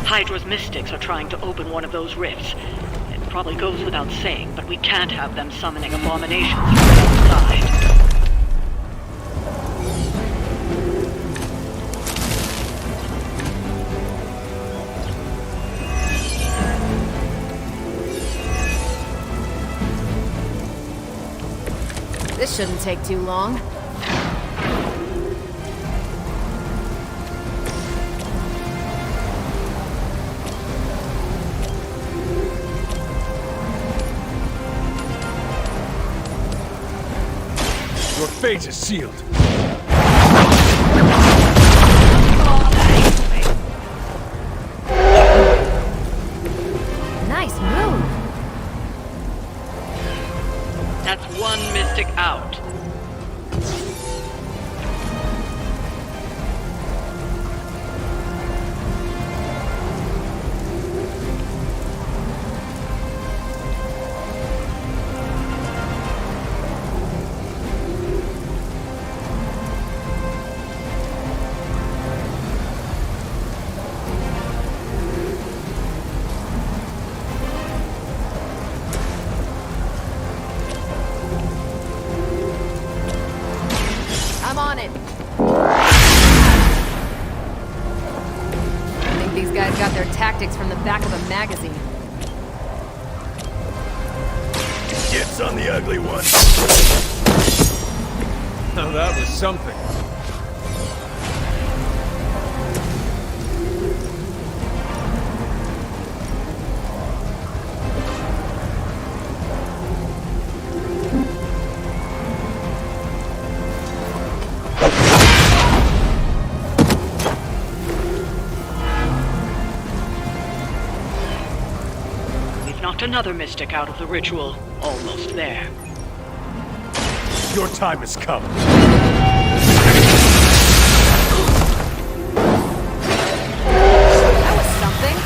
Hydra's mystics are trying to open one of those rifts. It probably goes without saying, but we can't have them summoning abominations from outside. This shouldn't take too long. Your fate is sealed. Nice move. That's one mystic out. I'm on it. I think these guys got their tactics from the back of a magazine. Gets on the ugly one. Now that was something. Another mystic out of the ritual. Almost there. Your time has come. That was something.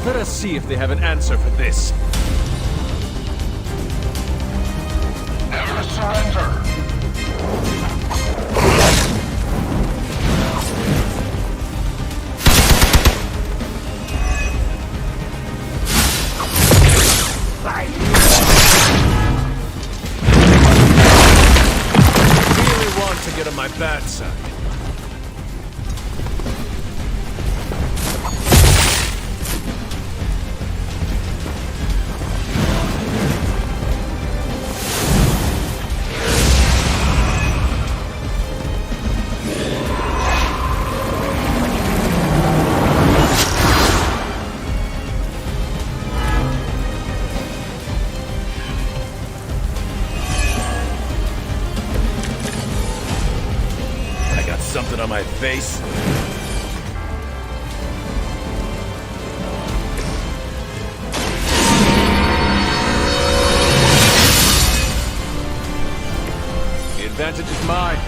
Let us see if they have an answer for this. Never surrender. I really want to get on my bad side. Something on my face? The advantage is mine.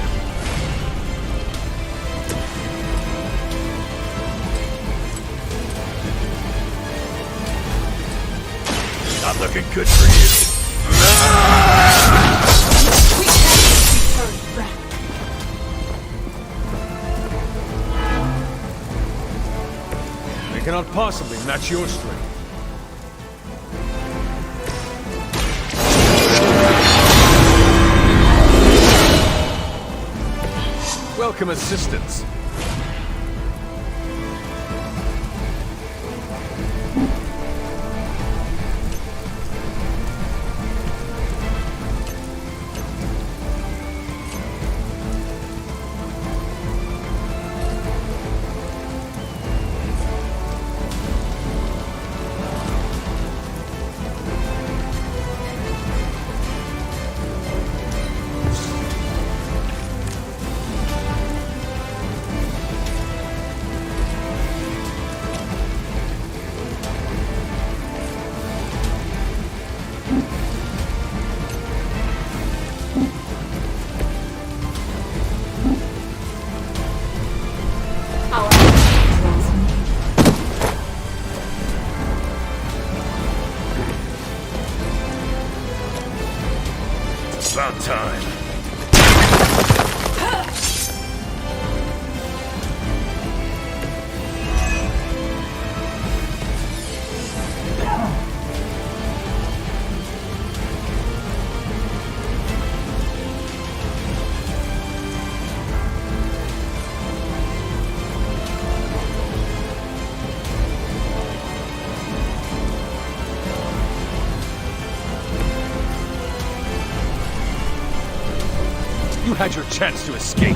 Not looking good for you. We can't be turned back. I cannot possibly match your strength. Welcome assistance. time. You had your chance to escape.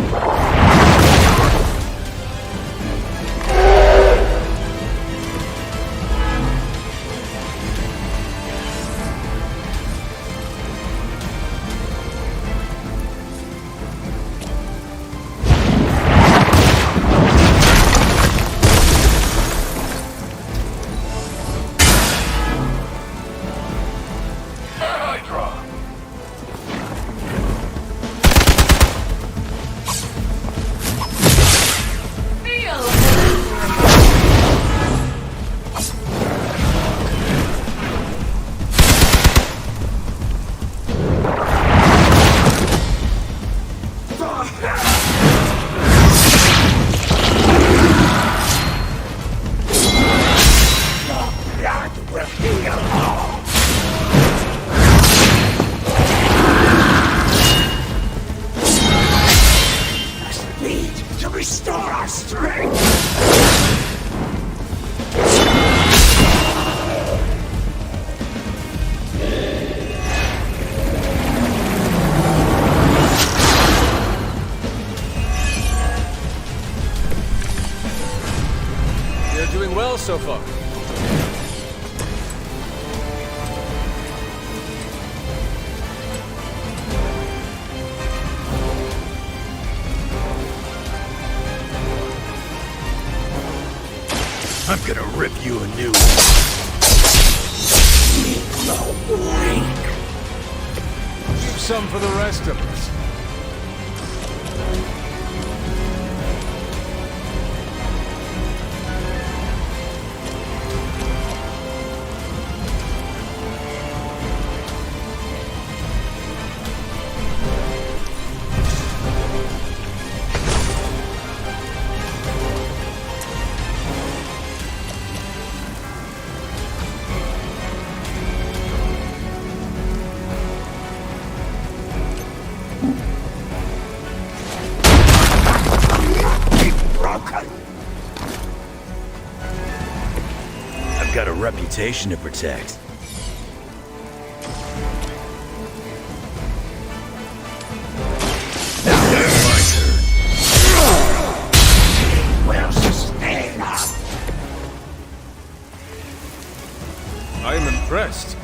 So far. I'm gonna rip you a new one. Keep some for the rest of us. Got a reputation to protect. Now it's my turn. Will sustain us. I am impressed.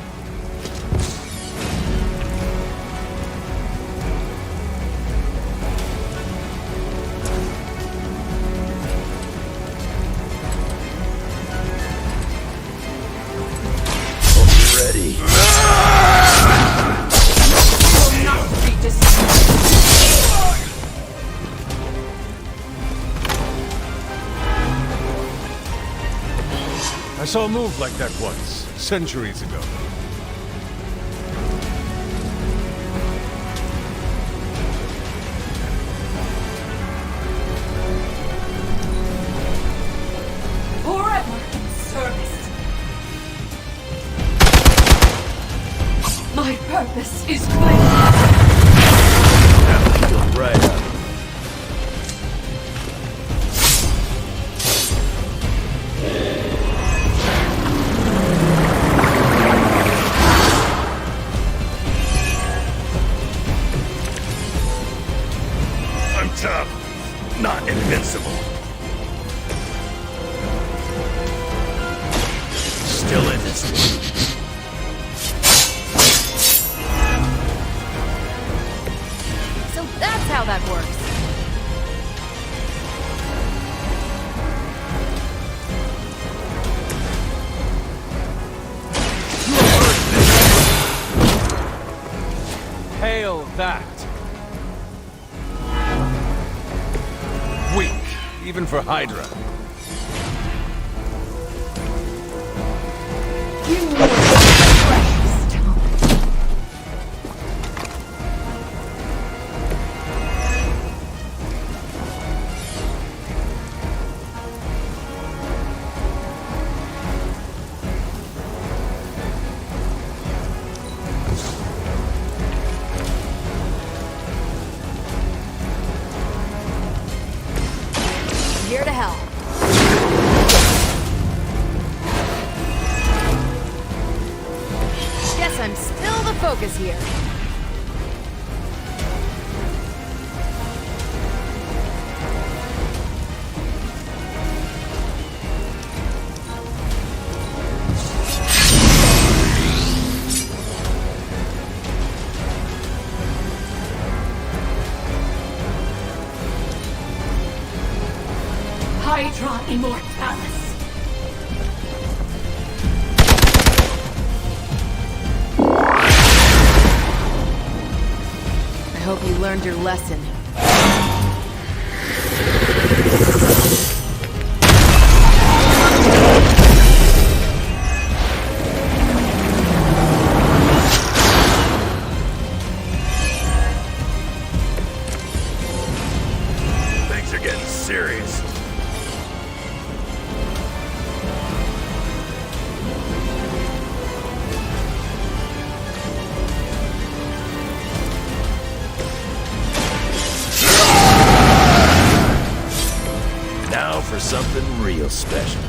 Ready. I saw a move like that once, centuries ago. Forever in service. My purpose is clear. That'll heal right up. I'm tough, not invincible. Still in this one. So that's how that works. Hail that. Weak, even for Hydra. You were the freshest. focus here. Hydra Immortalis. I hope you learned your lesson. Things are getting serious. Now for something real special.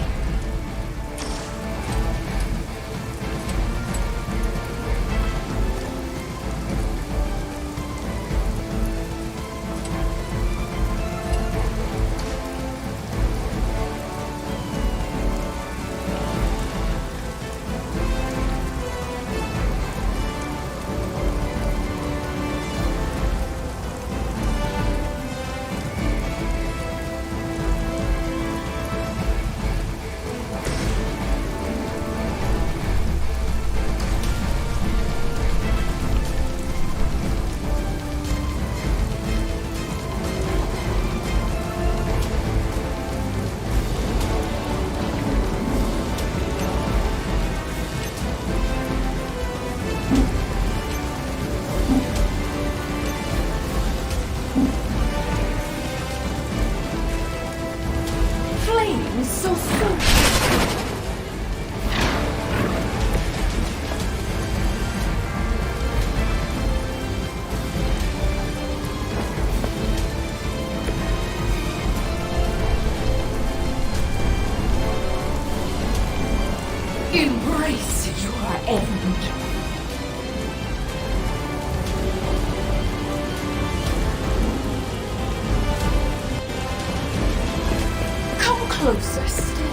Flames so soon. Embrace your end. Come closer still.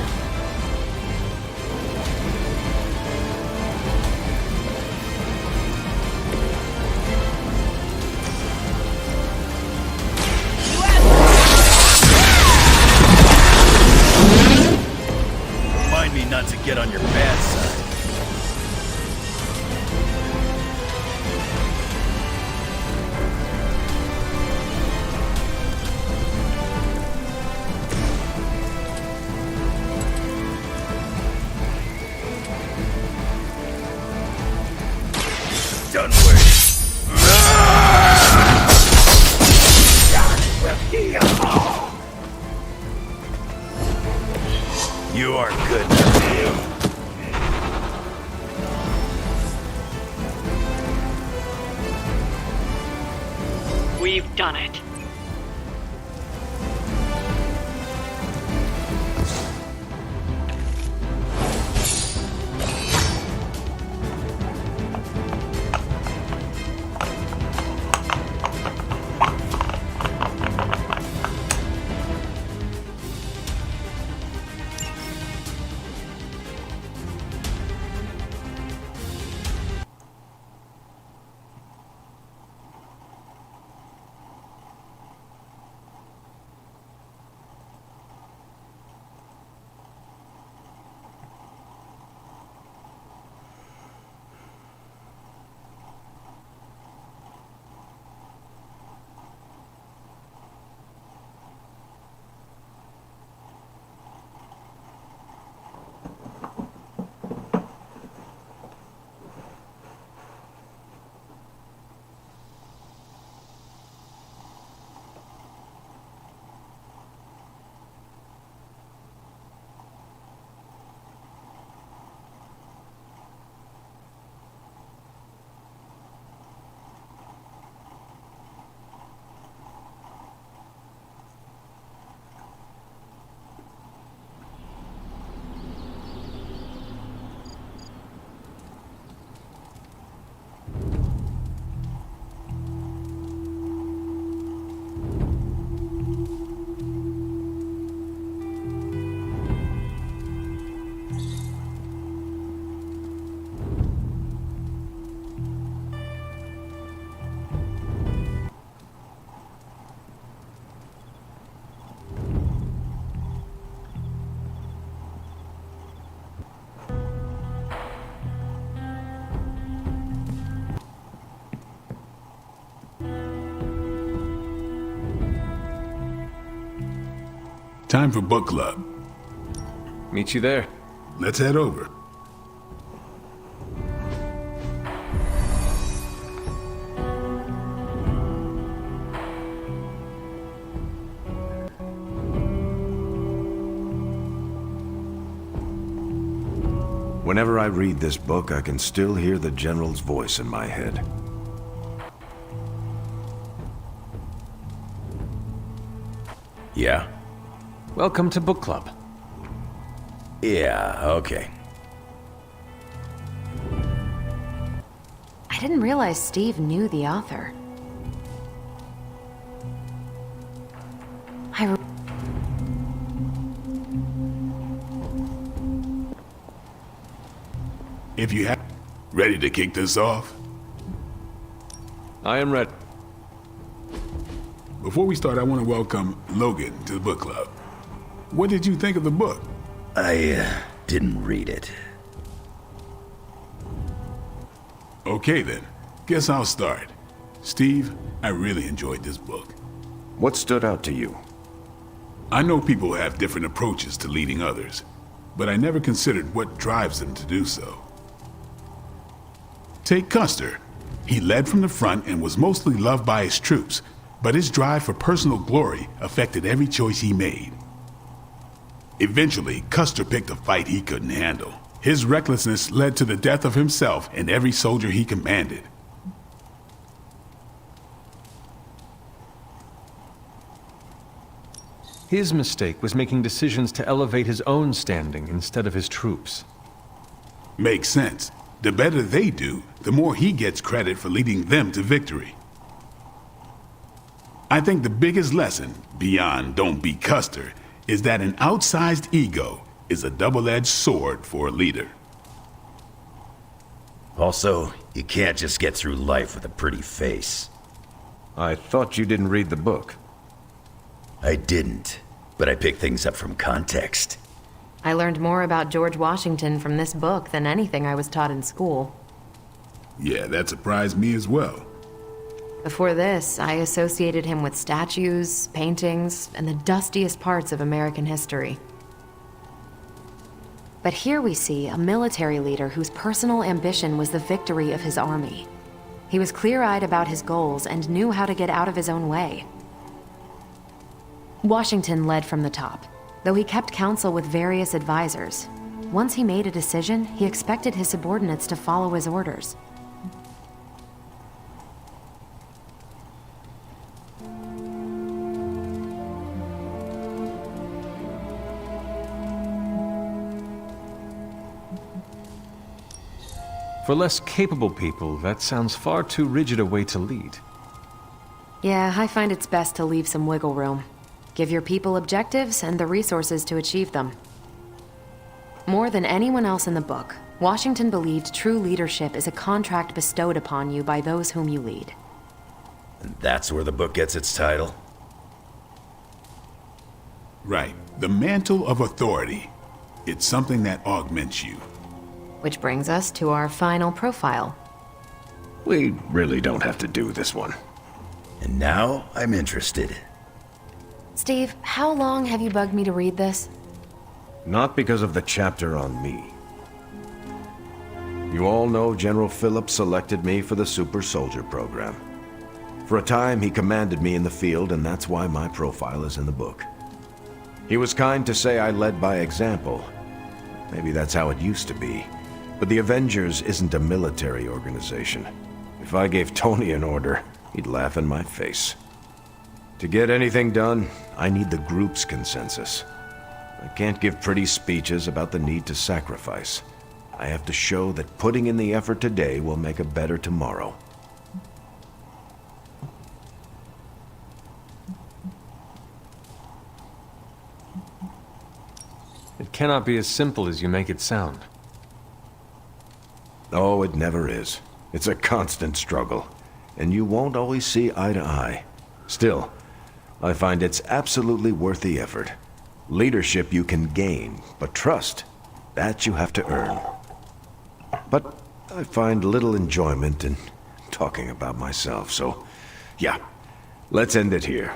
Remind me not to get on your bad side. Done waiting. You are good. We've done it. Time for book club. Meet you there. Let's head over. Whenever I read this book, I can still hear the General's voice in my head. Yeah? Welcome to book club. Yeah, okay. I didn't realize Steve knew the author. If you have... Ready to kick this off? I am ready. Before we start, I want to welcome Logan to the book club. What did you think of the book? I didn't read it. Okay then, guess I'll start. Steve, I really enjoyed this book. What stood out to you? I know people have different approaches to leading others, but I never considered what drives them to do so. Take Custer. He led from the front and was mostly loved by his troops, but his drive for personal glory affected every choice he made. Eventually, Custer picked a fight he couldn't handle. His recklessness led to the death of himself and every soldier he commanded. His mistake was making decisions to elevate his own standing instead of his troops. Makes sense. The better they do, the more he gets credit for leading them to victory. I think the biggest lesson, beyond don't be Custer, is that an outsized ego is a double-edged sword for a leader. Also, you can't just get through life with a pretty face. I thought you didn't read the book. I didn't, but I picked things up from context. I learned more about George Washington from this book than anything I was taught in school. Yeah, that surprised me as well. Before this, I associated him with statues, paintings, and the dustiest parts of American history. But here we see a military leader whose personal ambition was the victory of his army. He was clear-eyed about his goals and knew how to get out of his own way. Washington led from the top, though he kept counsel with various advisors. Once he made a decision, he expected his subordinates to follow his orders. For less capable people, that sounds far too rigid a way to lead. Yeah, I find it's best to leave some wiggle room. Give your people objectives and the resources to achieve them. More than anyone else in the book, Washington believed true leadership is a contract bestowed upon you by those whom you lead. And that's where the book gets its title? Right. The mantle of authority. It's something that augments you. Which brings us to our final profile. We really don't have to do this one. And now I'm interested. Steve, how long have you bugged me to read this? Not because of the chapter on me. You all know General Phillips selected me for the Super Soldier program. For a time, he commanded me in the field, and that's why my profile is in the book. He was kind to say I led by example. Maybe that's how it used to be. But the Avengers isn't a military organization. If I gave Tony an order, he'd laugh in my face. To get anything done, I need the group's consensus. I can't give pretty speeches about the need to sacrifice. I have to show that putting in the effort today will make a better tomorrow. It cannot be as simple as you make it sound. Oh, it never is. It's a constant struggle, and you won't always see eye to eye. Still, I find it's absolutely worth the effort. Leadership you can gain, but trust, that you have to earn. But I find little enjoyment in talking about myself, so yeah, let's end it here.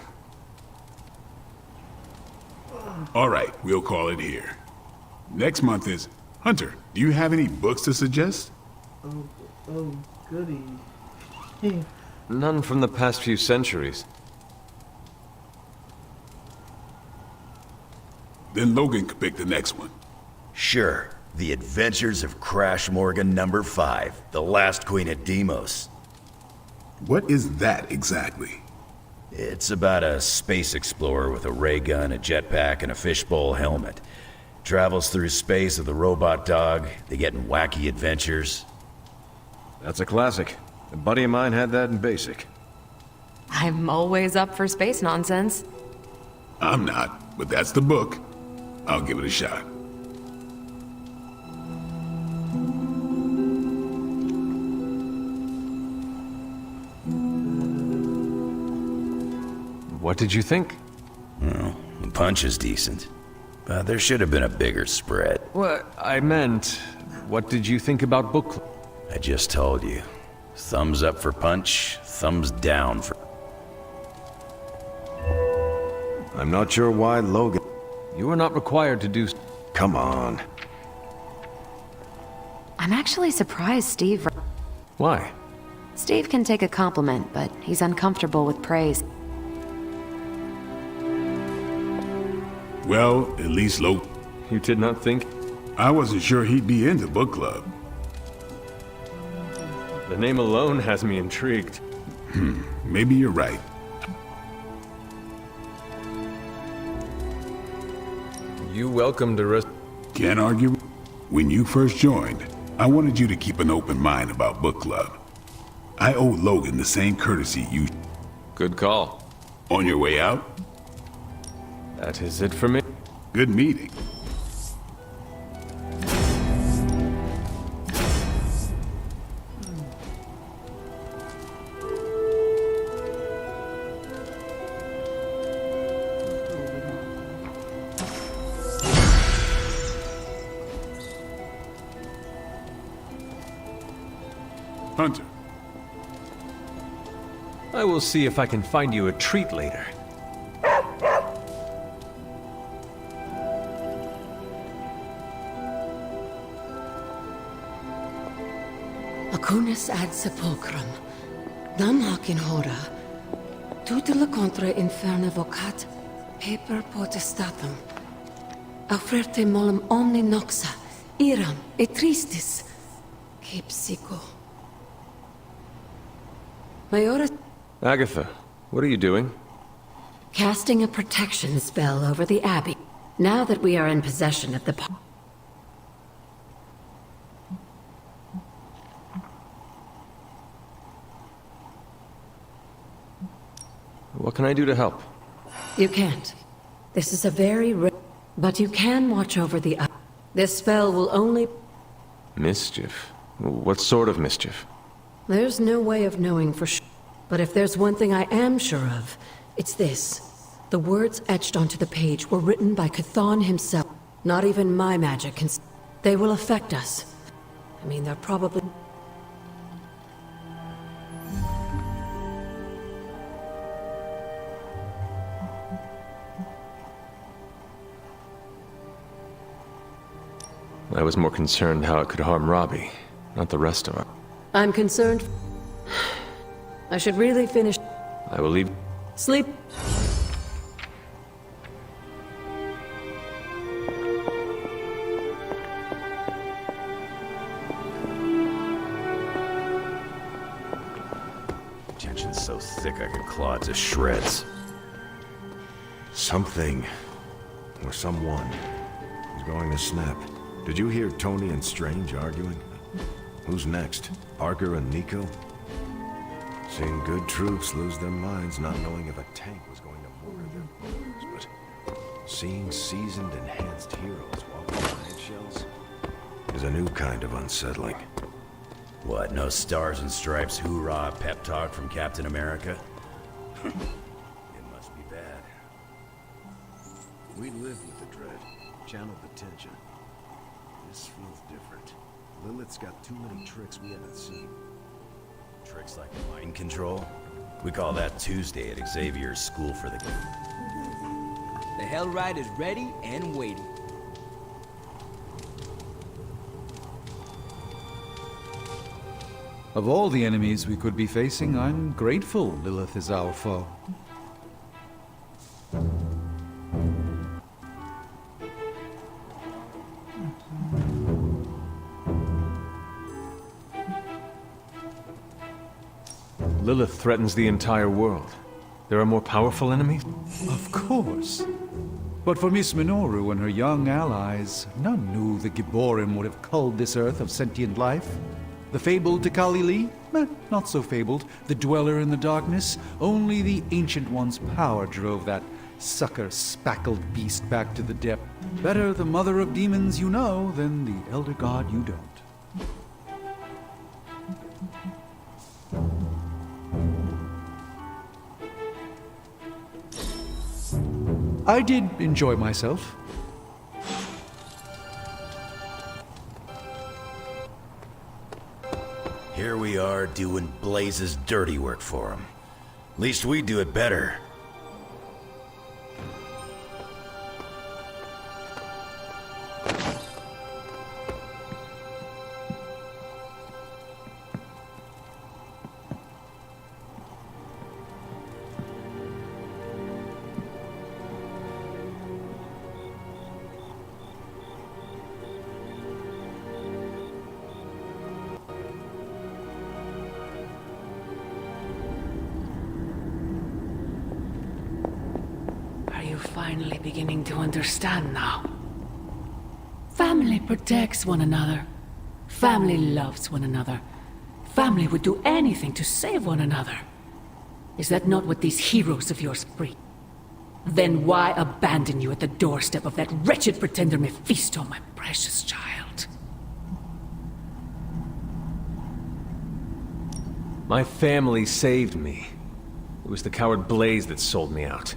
All right, we'll call it here. Next month is... Hunter, do you have any books to suggest? Oh, goody. None from the past few centuries. Then Logan could pick the next one. Sure. The Adventures of Crash Morgan #5, the last queen of Deimos. What is that exactly? It's about a space explorer with a ray gun, a jetpack, and a fishbowl helmet. Travels through space with a robot dog. They get in wacky adventures. That's a classic. A buddy of mine had that in basic. I'm always up for space nonsense. I'm not, but that's the book. I'll give it a shot. What did you think? Well, the punch is decent. But there should have been a bigger spread. What I meant, what did you think about book club? I just told you. Thumbs up for Punch, thumbs down for... I'm not sure why Logan... You are not required to do... Come on. I'm actually surprised Steve... Why? Steve can take a compliment, but he's uncomfortable with praise. Well, at least You did not think? I wasn't sure he'd be into book club. The name alone has me intrigued. Maybe you're right. You welcome to rest... Can't argue. When you first joined, I wanted you to keep an open mind about book club. I owe Logan the same courtesy you... Good call. On your way out? That is it for me. Good meeting. Hunter. I will see if I can find you a treat later. Acunis ad sepulchrum, nam hac in hora, tutela contra inferna vocat, paper potestatum, auferte molem omni noxa, iram et tristis, que psycho. Mayora... Agatha, what are you doing? Casting a protection spell over the Abbey. Now that we are in possession of the... What can I do to help? You can't. This is a very rare... But you can watch over the... This spell will only... Mischief? What sort of mischief? There's no way of knowing for sure. But if there's one thing I am sure of, it's this. The words etched onto the page were written by Chthon himself. Not even my magic can... They will affect us. I mean, they're probably... I was more concerned how it could harm Robbie, not the rest of us. I'm concerned... I should really finish... I will leave... Sleep... Tension's so thick I could claw it to shreds. Something, or someone, is going to snap. Did you hear Tony and Strange arguing? Who's next? Parker and Nico? Seen good troops lose their minds not knowing if a tank was going to mortar their bones, but seeing seasoned, enhanced heroes walk on eggshells is a new kind of unsettling. What, no stars and stripes hoorah pep talk from Captain America? It must be bad. We lived with the dread, channeled the tension. This feels different. Lilith's got too many tricks we haven't seen. Tricks like mind control? We call that Tuesday at Xavier's School for the... The Hell Ride is ready and waiting. Of all the enemies we could be facing, I'm grateful Lilith is our foe. Lilith threatens the entire world. There are more powerful enemies? Of course. But for Miss Minoru and her young allies, none knew the Gibborim would have culled this earth of sentient life. The fabled Tekali Lee? Not so fabled. The Dweller in the Darkness? Only the Ancient One's power drove that sucker-spackled beast back to the depth. Better the Mother of Demons you know than the Elder God you don't. I did enjoy myself. Here we are doing Blaze's dirty work for him. At least we do it better. Finally beginning to understand now. Family protects one another. Family loves one another. Family would do anything to save one another. Is that not what these heroes of yours preach? Then why abandon you at the doorstep of that wretched pretender Mephisto, my precious child? My family saved me. It was the coward Blaze that sold me out.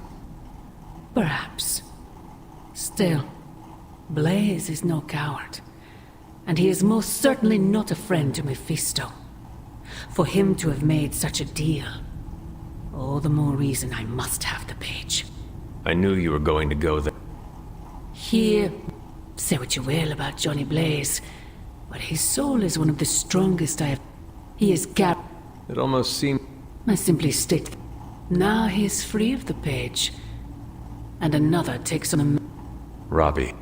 Perhaps. Still, Blaze is no coward. And he is most certainly not a friend to Mephisto. For him to have made such a deal, all the more reason I must have the page. I knew you were going to go there. Here, say what you will about Johnny Blaze, but his soul is one of the strongest I have. He is It almost seemed... I simply state that. Now he is free of the page. And another takes on him. Robbie.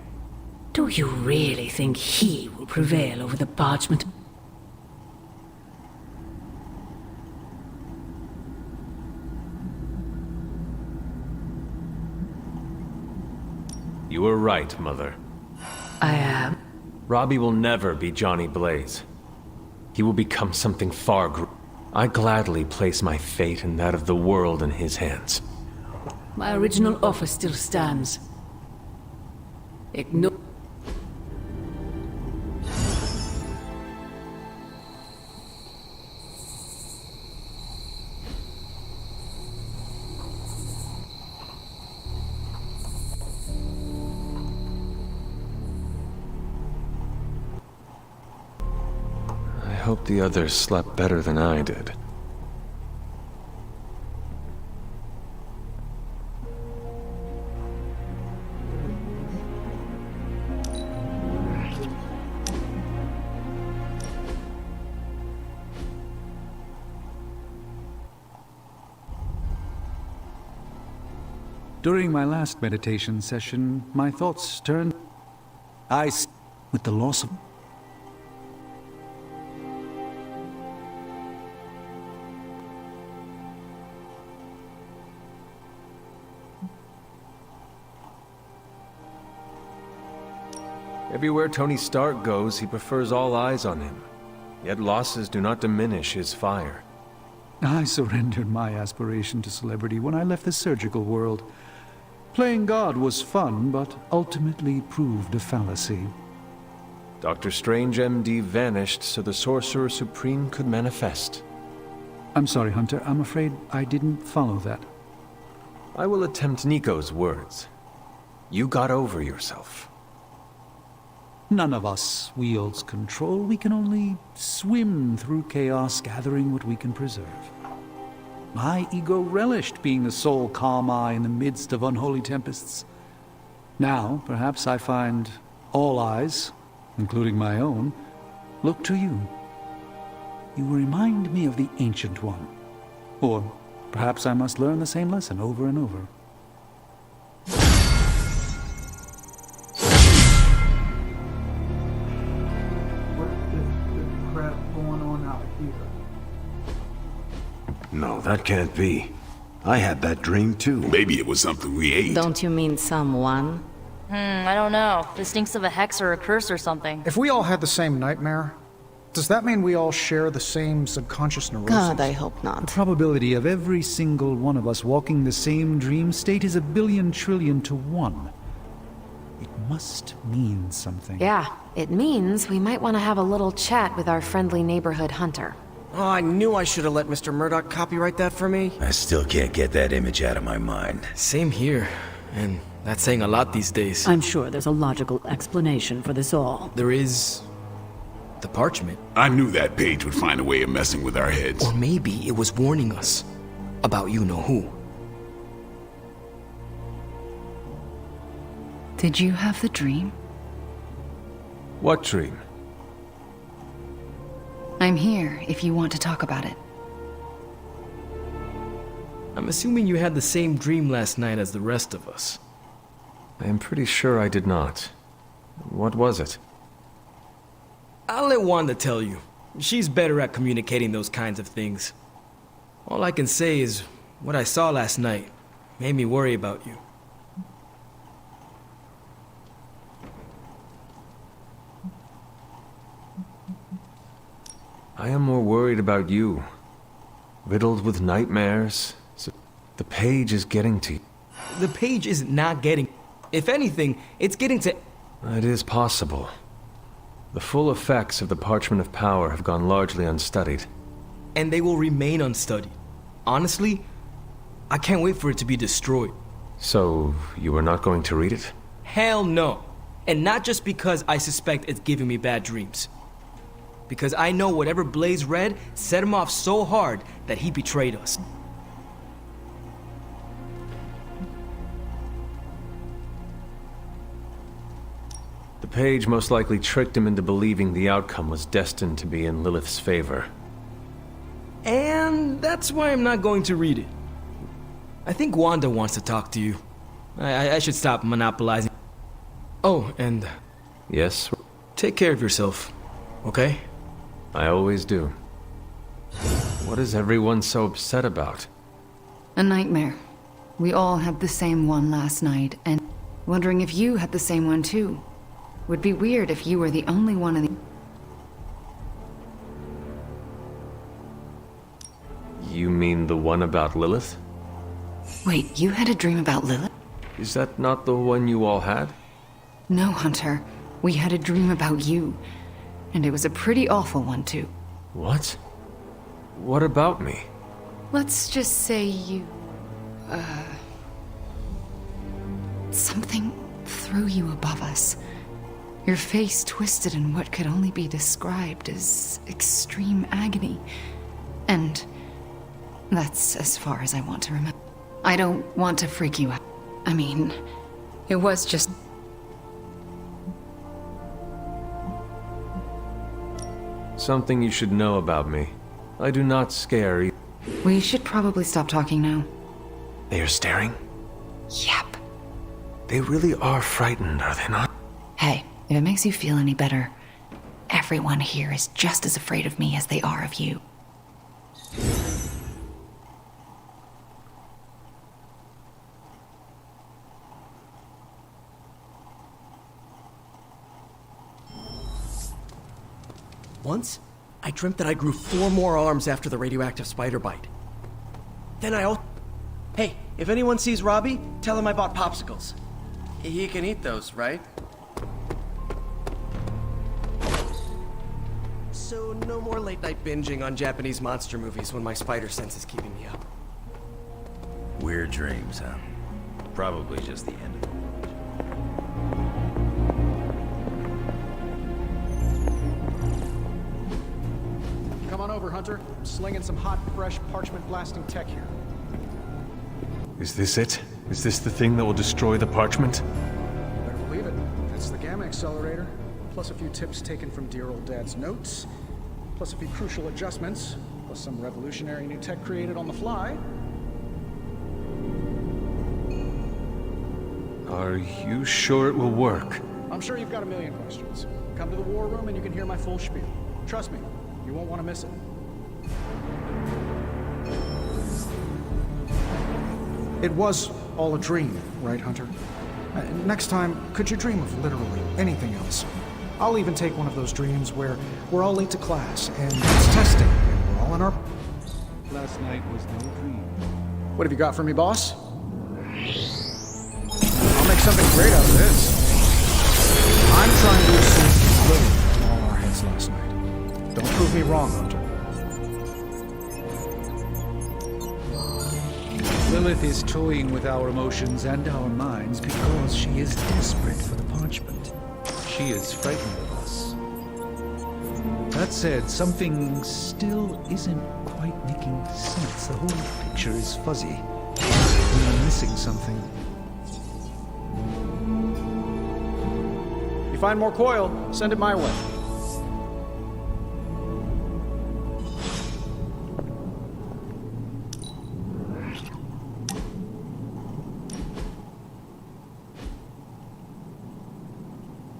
Do you really think he will prevail over the parchment? You were right, Mother. I am. Robbie will never be Johnny Blaze. He will become something far I gladly place my fate and that of the world in his hands. My original offer still stands. Ignore. I hope the others slept better than I did. During my last meditation session, my thoughts turned... with the loss of... Everywhere Tony Stark goes, he prefers all eyes on him. Yet losses do not diminish his fire. I surrendered my aspiration to celebrity when I left the surgical world. Playing God was fun, but ultimately proved a fallacy. Dr. Strange MD vanished so the Sorcerer Supreme could manifest. I'm sorry, Hunter. I'm afraid I didn't follow that. I will attempt Nico's words. You got over yourself. None of us wields control. We can only swim through chaos, gathering what we can preserve. My ego relished being the sole calm eye in the midst of unholy tempests. Now, perhaps I find all eyes, including my own, look to you. You remind me of the Ancient One. Or perhaps I must learn the same lesson over and over. What is this crap going on out here? No, that can't be. I had that dream too. Maybe it was something we ate. Don't you mean someone? I don't know. This stinks of a hex or a curse or something. If we all had the same nightmare, does that mean we all share the same subconscious neurosis? God, I hope not. The probability of every single one of us walking the same dream state is 1,000,000,000,000,000 to 1. It must mean something. Yeah, it means we might want to have a little chat with our friendly neighborhood hunter. Oh, I knew I should have let Mr. Murdoch copyright that for me. I still can't get that image out of my mind. Same here. And that's saying a lot these days. I'm sure there's a logical explanation for this all. There is... the parchment. I knew that page would find a way of messing with our heads. Or maybe it was warning us about you-know-who. Did you have the dream? What dream? I'm here if you want to talk about it. I'm assuming you had the same dream last night as the rest of us. I am pretty sure I did not. What was it? I'll let Wanda tell you. She's better at communicating those kinds of things. All I can say is, what I saw last night made me worry about you. I am more worried about you. Riddled with nightmares. The page is getting to you. The page is not getting... If anything, it's getting to... It is possible. The full effects of the Parchment of Power have gone largely unstudied. And they will remain unstudied. Honestly, I can't wait for it to be destroyed. So, you are not going to read it? Hell no. And not just because I suspect it's giving me bad dreams. Because I know whatever Blaze read set him off so hard that he betrayed us. The page most likely tricked him into believing the outcome was destined to be in Lilith's favor. And that's why I'm not going to read it. I think Wanda wants to talk to you. I should stop monopolizing. Oh, and... Yes? Take care of yourself, okay? I always do. What is everyone so upset about? A nightmare. We all had the same one last night, and wondering if you had the same one too. Would be weird if you were the only one in the... You mean the one about Lilith? Wait, you had a dream about Lilith? Is that not the one you all had? No, Hunter. We had a dream about you. And it was a pretty awful one, too. What? What about me? Let's just say you... Something threw you above us. Your face twisted in what could only be described as extreme agony. And that's as far as I want to remember. I don't want to freak you out. I mean, it was just... Something you should know about me. I do not scare you. We should probably stop talking now. They are staring? Yep. They really are frightened, are they not? Hey, if it makes you feel any better, everyone here is just as afraid of me as they are of you. Once, I dreamt that I grew 4 more arms after the radioactive spider bite. Then Hey, if anyone sees Robbie, tell him I bought popsicles. He can eat those, right? So no more late-night binging on Japanese monster movies when my spider sense is keeping me up. Weird dreams, huh? Probably just the end of it. Come on over, Hunter. I'm slinging some hot, fresh, parchment-blasting tech here. Is this it? Is this the thing that will destroy the parchment? accelerator, plus a few tips taken from dear old Dad's notes, plus a few crucial adjustments, plus some revolutionary new tech created on the fly. Are you sure it will work? I'm sure you've got a million questions. Come to the war room and you can hear my full spiel. Trust me, you won't want to miss it. It was all a dream, right, Hunter? Next time, could you dream of literally anything else? I'll even take one of those dreams where we're all late to class and it's testing and we're all in our... Last night was no dream. What have you got for me, boss? I'll make something great out of this. I'm trying to assume Lily in all our heads last night. Don't prove me wrong, Hunter. Lilith is toying with our emotions and our minds because she is desperate for the parchment. She is frightened of us. That said, something still isn't quite making sense. The whole picture is fuzzy. We are missing something. If you find more coil, send it my way.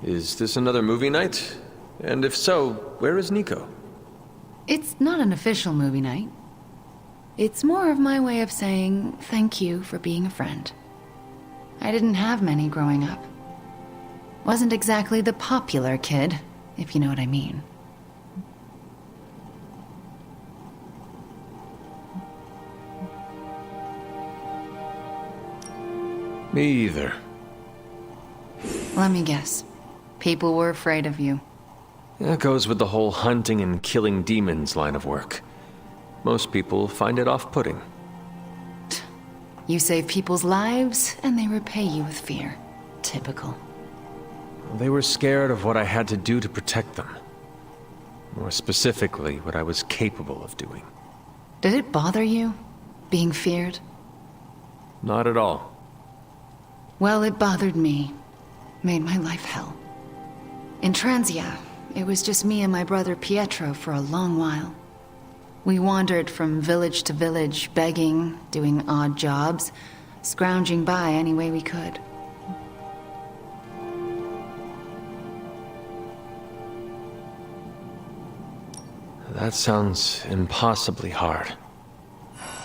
Is this another movie night? And if so, where is Nico? It's not an official movie night. It's more of my way of saying thank you for being a friend. I didn't have many growing up. Wasn't exactly the popular kid, if you know what I mean. Me either. Let me guess. People were afraid of you. That goes with the whole hunting and killing demons line of work. Most people find it off-putting. You save people's lives, and they repay you with fear. Typical. They were scared of what I had to do to protect them. More specifically, what I was capable of doing. Did it bother you, being feared? Not at all. Well, it bothered me. Made my life hell. In Transia, it was just me and my brother Pietro for a long while. We wandered from village to village, begging, doing odd jobs, scrounging by any way we could. That sounds impossibly hard.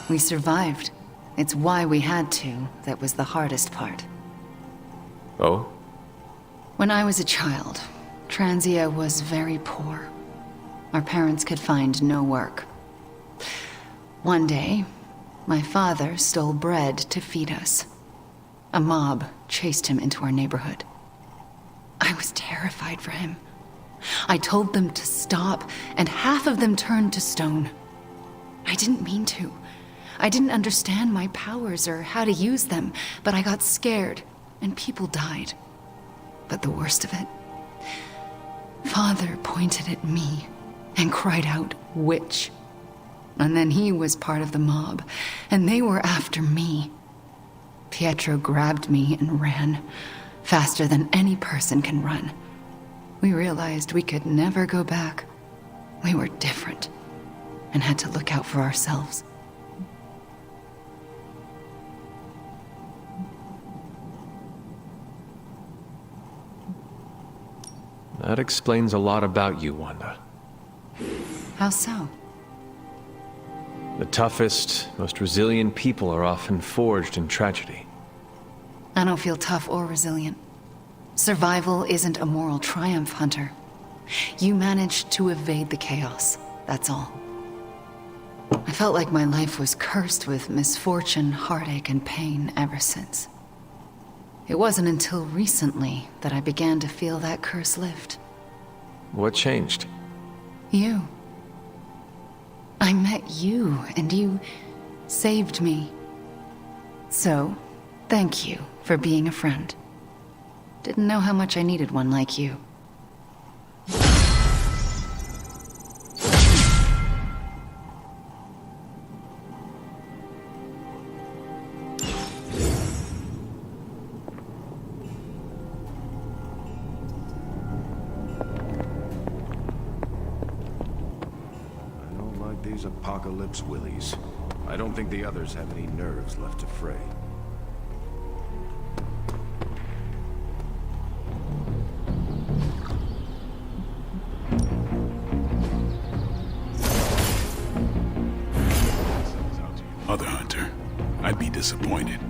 We survived. It's why we had to that was the hardest part. Oh? When I was a child, Transia was very poor. Our parents could find no work. One day, my father stole bread to feed us. A mob chased him into our neighborhood. I was terrified for him. I told them to stop, and half of them turned to stone. I didn't mean to. I didn't understand my powers or how to use them, but I got scared, and people died. But the worst of it, Father pointed at me and cried out, "Witch." And then he was part of the mob, and they were after me. Pietro grabbed me and ran, faster than any person can run. We realized we could never go back. We were different, and had to look out for ourselves. That explains a lot about you, Wanda. How so? The toughest, most resilient people are often forged in tragedy. I don't feel tough or resilient. Survival isn't a moral triumph, Hunter. You managed to evade the chaos, that's all. I felt like my life was cursed with misfortune, heartache, and pain ever since. It wasn't until recently that I began to feel that curse lift. What changed? You. I met you, and you saved me. So, thank you for being a friend. Didn't know how much I needed one like you. these apocalypse willies. I don't think the others have any nerves left to fray. Other Hunter, I'd be disappointed.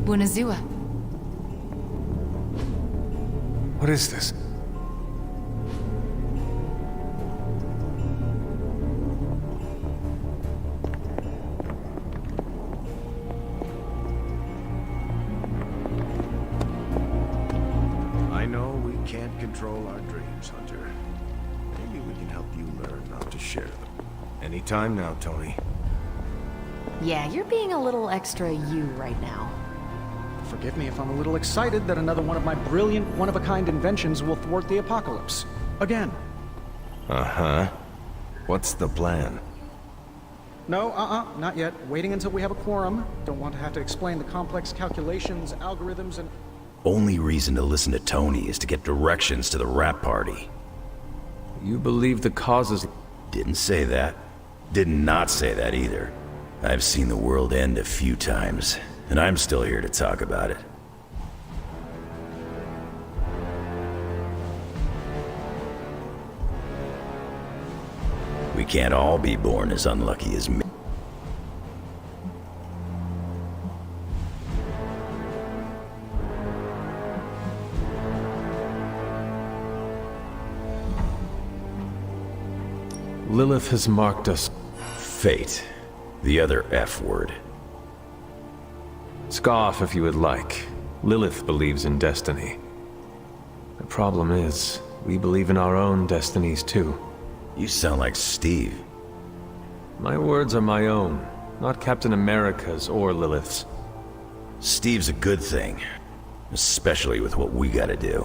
Bunazua. What is this? I know we can't control our dreams, Hunter. Maybe we can help you learn not to share them. Anytime now, Tony. Yeah, you're being a little extra you right now. Forgive me if I'm a little excited that another one of my brilliant, one-of-a-kind inventions will thwart the apocalypse. Again. Uh-huh. What's the plan? No, not yet. Waiting until we have a quorum. Don't want to have to explain the complex calculations, algorithms, and... Only reason to listen to Tony is to get directions to the rap party. You believe the causes... Didn't say that. Did not say that either. I've seen the world end a few times, and I'm still here to talk about it. We can't all be born as unlucky as me. Lilith has marked us. Fate. The other F word. Scoff if you would like. Lilith believes in destiny. The problem is, we believe in our own destinies too. You sound like Steve. My words are my own, not Captain America's or Lilith's. Steve's a good thing, especially with what we gotta do.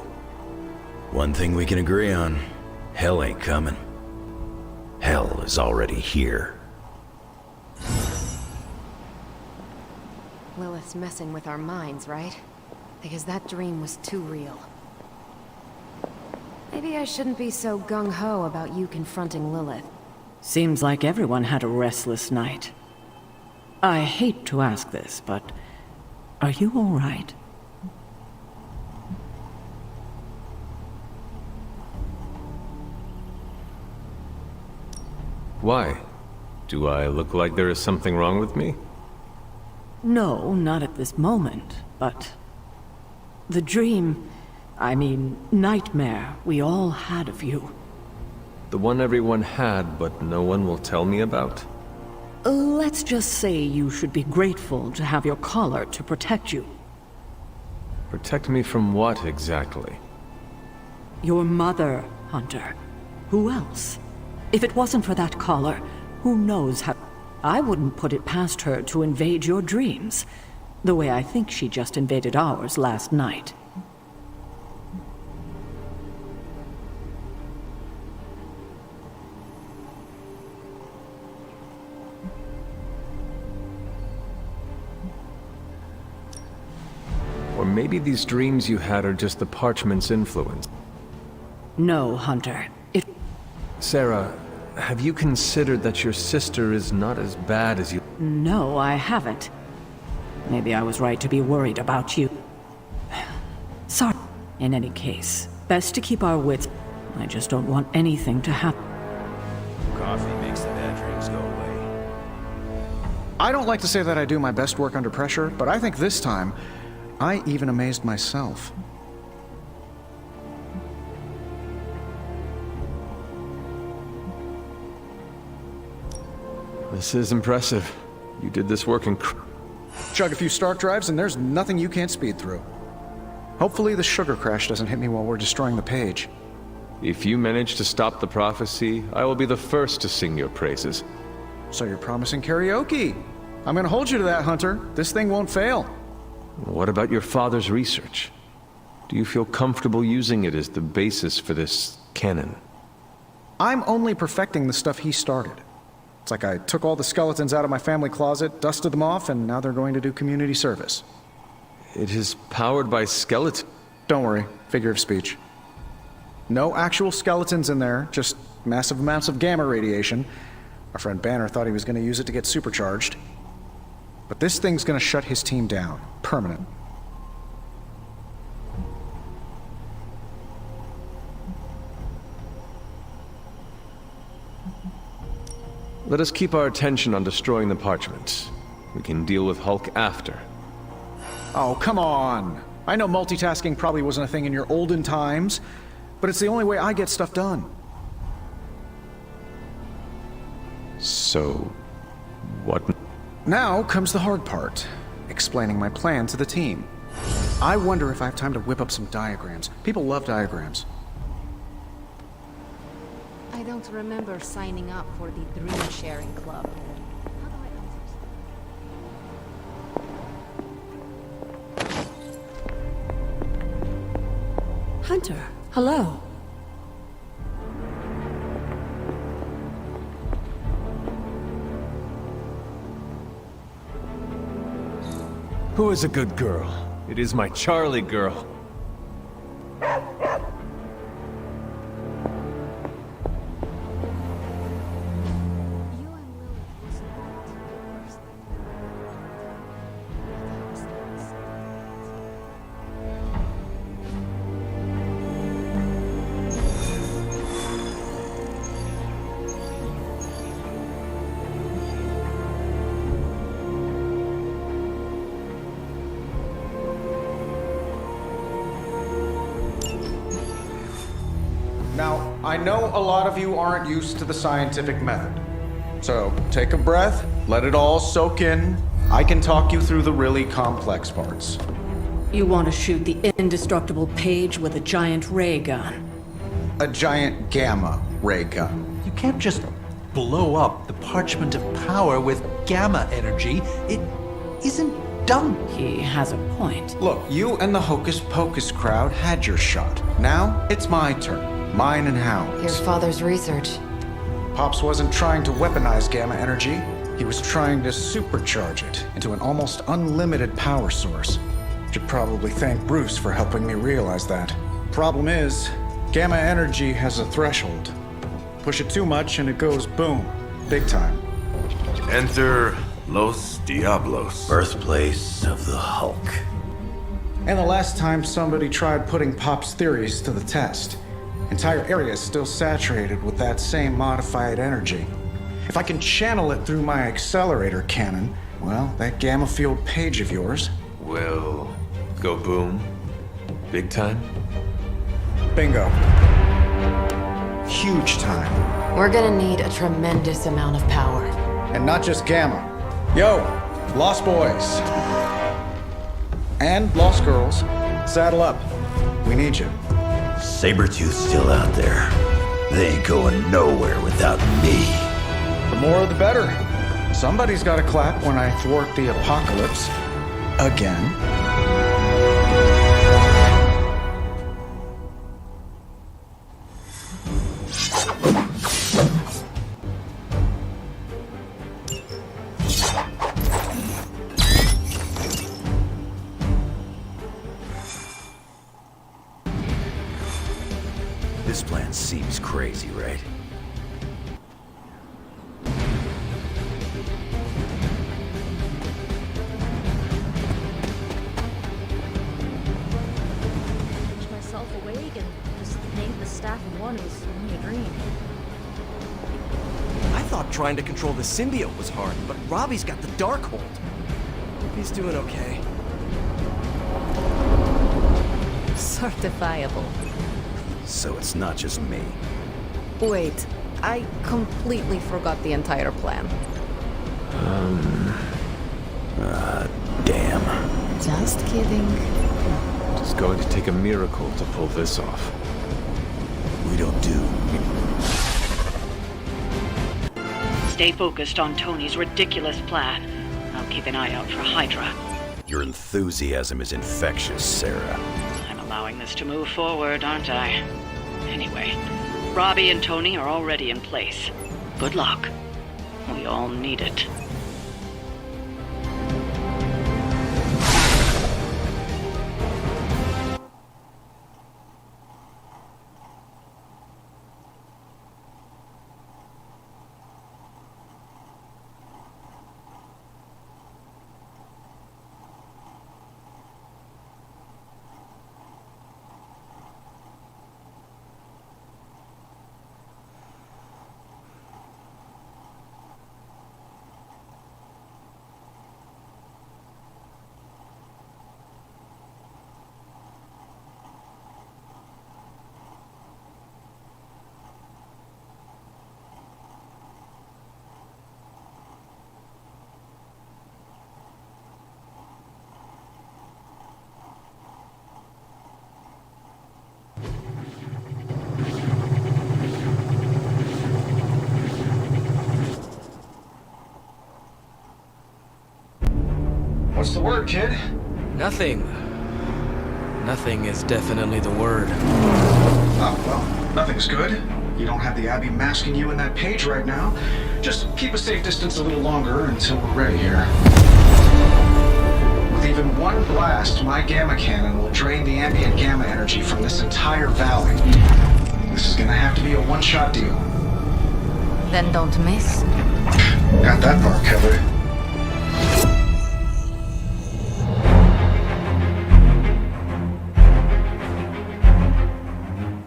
One thing we can agree on, hell ain't coming. Hell is already here. Lilith's messing with our minds, right? Because that dream was too real. Maybe I shouldn't be so gung-ho about you confronting Lilith. Seems like everyone had a restless night. I hate to ask this, but are you all right? Why? Do I look like there is something wrong with me? No, not at this moment, but... the dream, I mean, nightmare we all had of you. The one everyone had, but no one will tell me about? Let's just say you should be grateful to have your collar to protect you. Protect me from what, exactly? Your mother, Hunter. Who else? If it wasn't for that collar, who knows how... I wouldn't put it past her to invade your dreams, the way I think she just invaded ours last night. Or maybe these dreams you had are just the parchment's influence. No, Hunter. Sarah, have you considered that your sister is not as bad as you... No, I haven't. Maybe I was right to be worried about you. Sorry. In any case, best to keep our wits. I just don't want anything to happen. Coffee makes the bad dreams go away. I don't like to say that I do my best work under pressure, but I think this time, I even amazed myself. This is impressive. You did this work in... Chug a few Stark drives and there's nothing you can't speed through. Hopefully the sugar crash doesn't hit me while we're destroying the page. If you manage to stop the prophecy, I will be the first to sing your praises. So you're promising karaoke. I'm gonna hold you to that, Hunter. This thing won't fail. What about your father's research? Do you feel comfortable using it as the basis for this canon? I'm only perfecting the stuff he started. It's like I took all the skeletons out of my family closet, dusted them off, and now they're going to do community service. It is powered by skeletons. Don't worry, figure of speech. No actual skeletons in there, just massive amounts of gamma radiation. Our friend Banner thought he was going to use it to get supercharged. But this thing's going to shut his team down. Permanent. Let us keep our attention on destroying the parchment. We can deal with Hulk after. Oh, come on. I know multitasking probably wasn't a thing in your olden times, but it's the only way I get stuff done. So, what? Now comes the hard part, explaining my plan to the team. I wonder if I have time to whip up some diagrams. People love diagrams. I don't remember signing up for the Dream Sharing Club. Hunter, hello. Who is a good girl? It is my Charlie girl. Now, I know a lot of you aren't used to the scientific method. So, take a breath, let it all soak in. I can talk you through the really complex parts. You want to shoot the indestructible Page with a giant ray gun. A giant gamma ray gun. You can't just blow up the parchment of power with gamma energy. It isn't done. He has a point. Look, you and the Hocus Pocus crowd had your shot. Now, it's my turn. Mine and Howard's. Your father's research. Pops wasn't trying to weaponize gamma energy. He was trying to supercharge it into an almost unlimited power source. Should probably thank Bruce for helping me realize that. Problem is, gamma energy has a threshold. Push it too much and it goes boom. Big time. Enter Los Diablos. Birthplace of the Hulk. And the last time somebody tried putting Pop's theories to the test, entire area is still saturated with that same modified energy. If I can channel it through my accelerator cannon, well, that gamma field Page of yours will go boom. Big time? Bingo. Huge time. We're gonna need a tremendous amount of power. And not just gamma. Yo, Lost Boys. And Lost Girls, saddle up. We need you. Sabretooth's still out there. They ain't going nowhere without me. The more the better. Somebody's gotta clap when I thwart the apocalypse. Again. This plan seems crazy, right? Push myself awake and just thank the staff and one it was only a dream. I thought trying to control the symbiote was hard, but Robbie's got the Darkhold. Hope he's doing okay. Certifiable. So it's not just me. Wait, I completely forgot the entire plan. Damn. Just kidding. It's going to take a miracle to pull this off. We don't do. Stay focused on Tony's ridiculous plan. I'll keep an eye out for Hydra. Your enthusiasm is infectious, Sarah. I'm allowing this to move forward, aren't I? Anyway, Robbie and Tony are already in place. Good luck. We all need it. word, kid? Nothing. Nothing is definitely the word. Oh, well, nothing's good. You don't have the Abbey masking you in that page right now. Just keep a safe distance a little longer until we're ready here. With even one blast, my gamma cannon will drain the ambient gamma energy from this entire valley. This is gonna have to be a one-shot deal. Then don't miss. Got that part covered.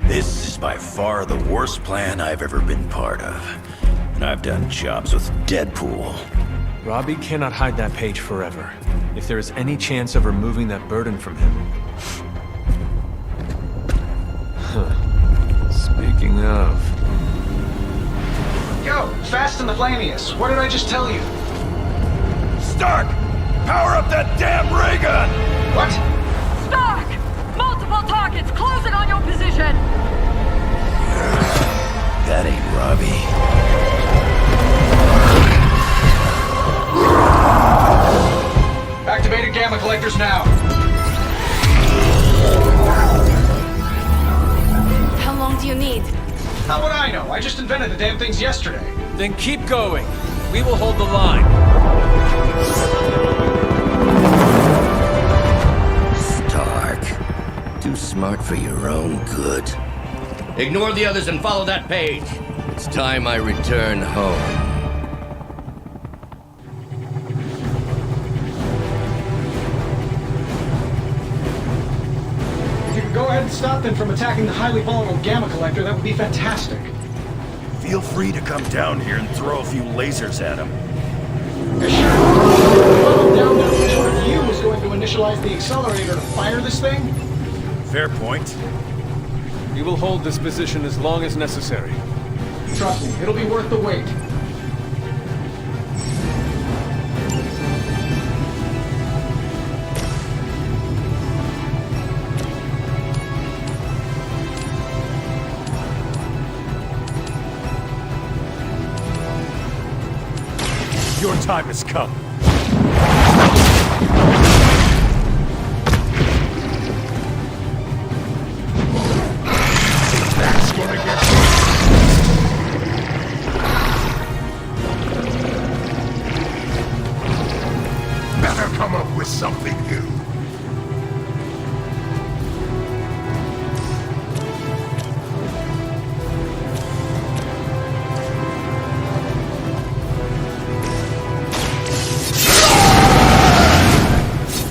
This is by far the worst plan I've ever been part of. And I've done jobs with Deadpool. Robbie cannot hide that page forever. If there is any chance of removing that burden from him... Speaking of... Yo, Fast and the Flamius, what did I just tell you? Stark! Power up that damn ray gun! What? Stark! Multiple targets closing on your position! That ain't Robbie. Activated gamma collectors now. How long do you need? How would I know? I just invented the damn things yesterday. Then keep going. We will hold the line. Stark. Too smart for your own good. Ignore the others and follow that page. It's time I return home. If you could go ahead and stop them from attacking the highly volatile gamma collector, that would be fantastic. Feel free to come down here and throw a few lasers at him. Down there, which one of you is going to initialize the accelerator to fire this thing? Fair point. We will hold this position as long as necessary. Trust me, it'll be worth the wait. Your time has come. That's gonna get better come up with something new.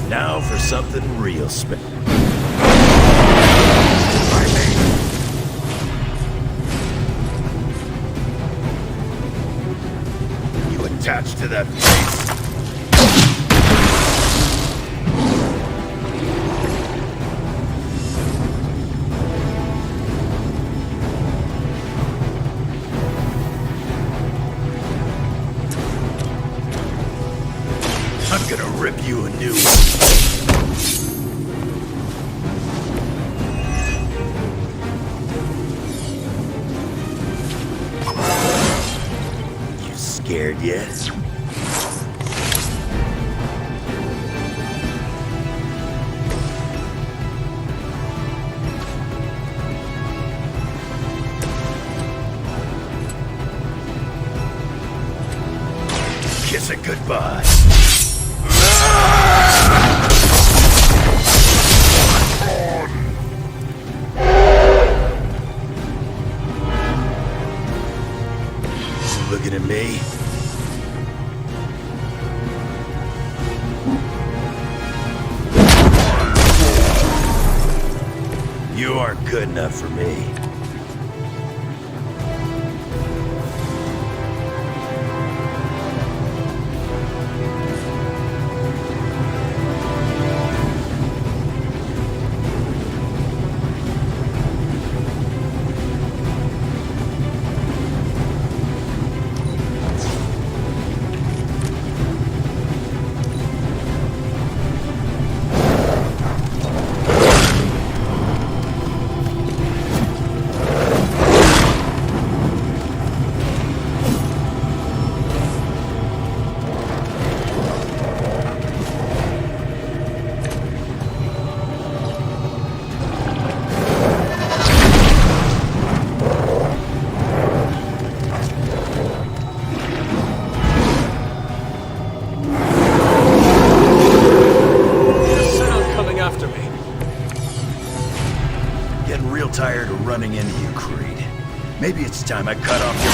Now for something real special. You attached to that face. I'm gonna rip you a new one. You scared yet? Kiss it goodbye. Looking at me? You aren't good enough for me. Getting real tired of running into you, Creed. Maybe it's time I cut off your...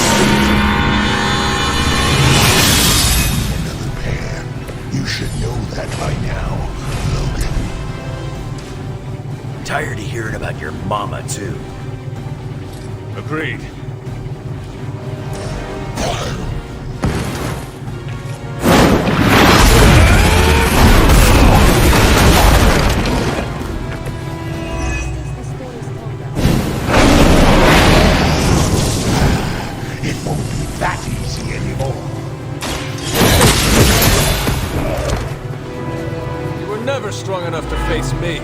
Another pair. You should know that by now, Logan. Tired of hearing about your mama, too. Agreed. It won't be that easy anymore. You were never strong enough to face me.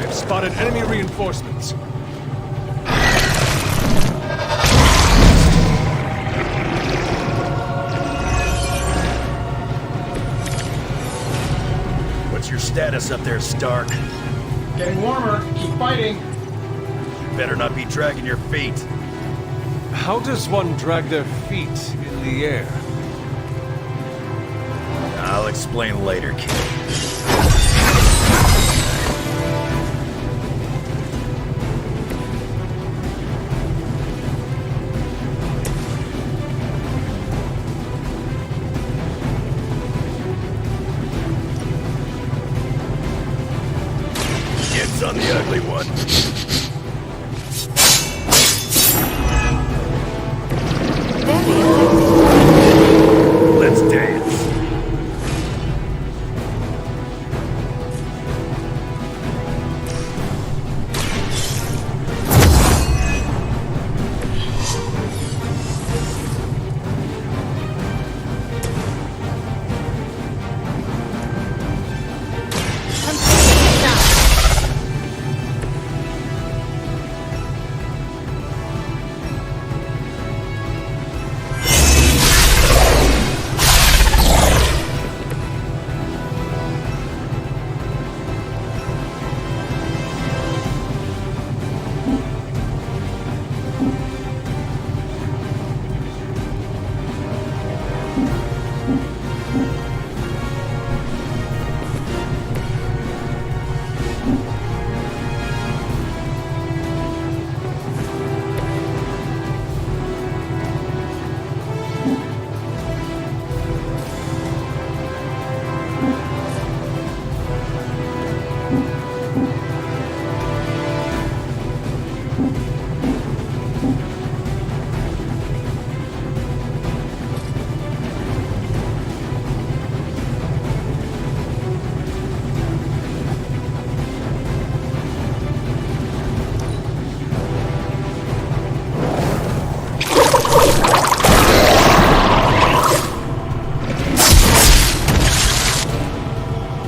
Spotted enemy reinforcements. What's your status up there, Stark? Getting warmer. Keep fighting. Better not be dragging your feet. How does one drag their feet in the air? I'll explain later, kid. On the ugly one. Let's dance.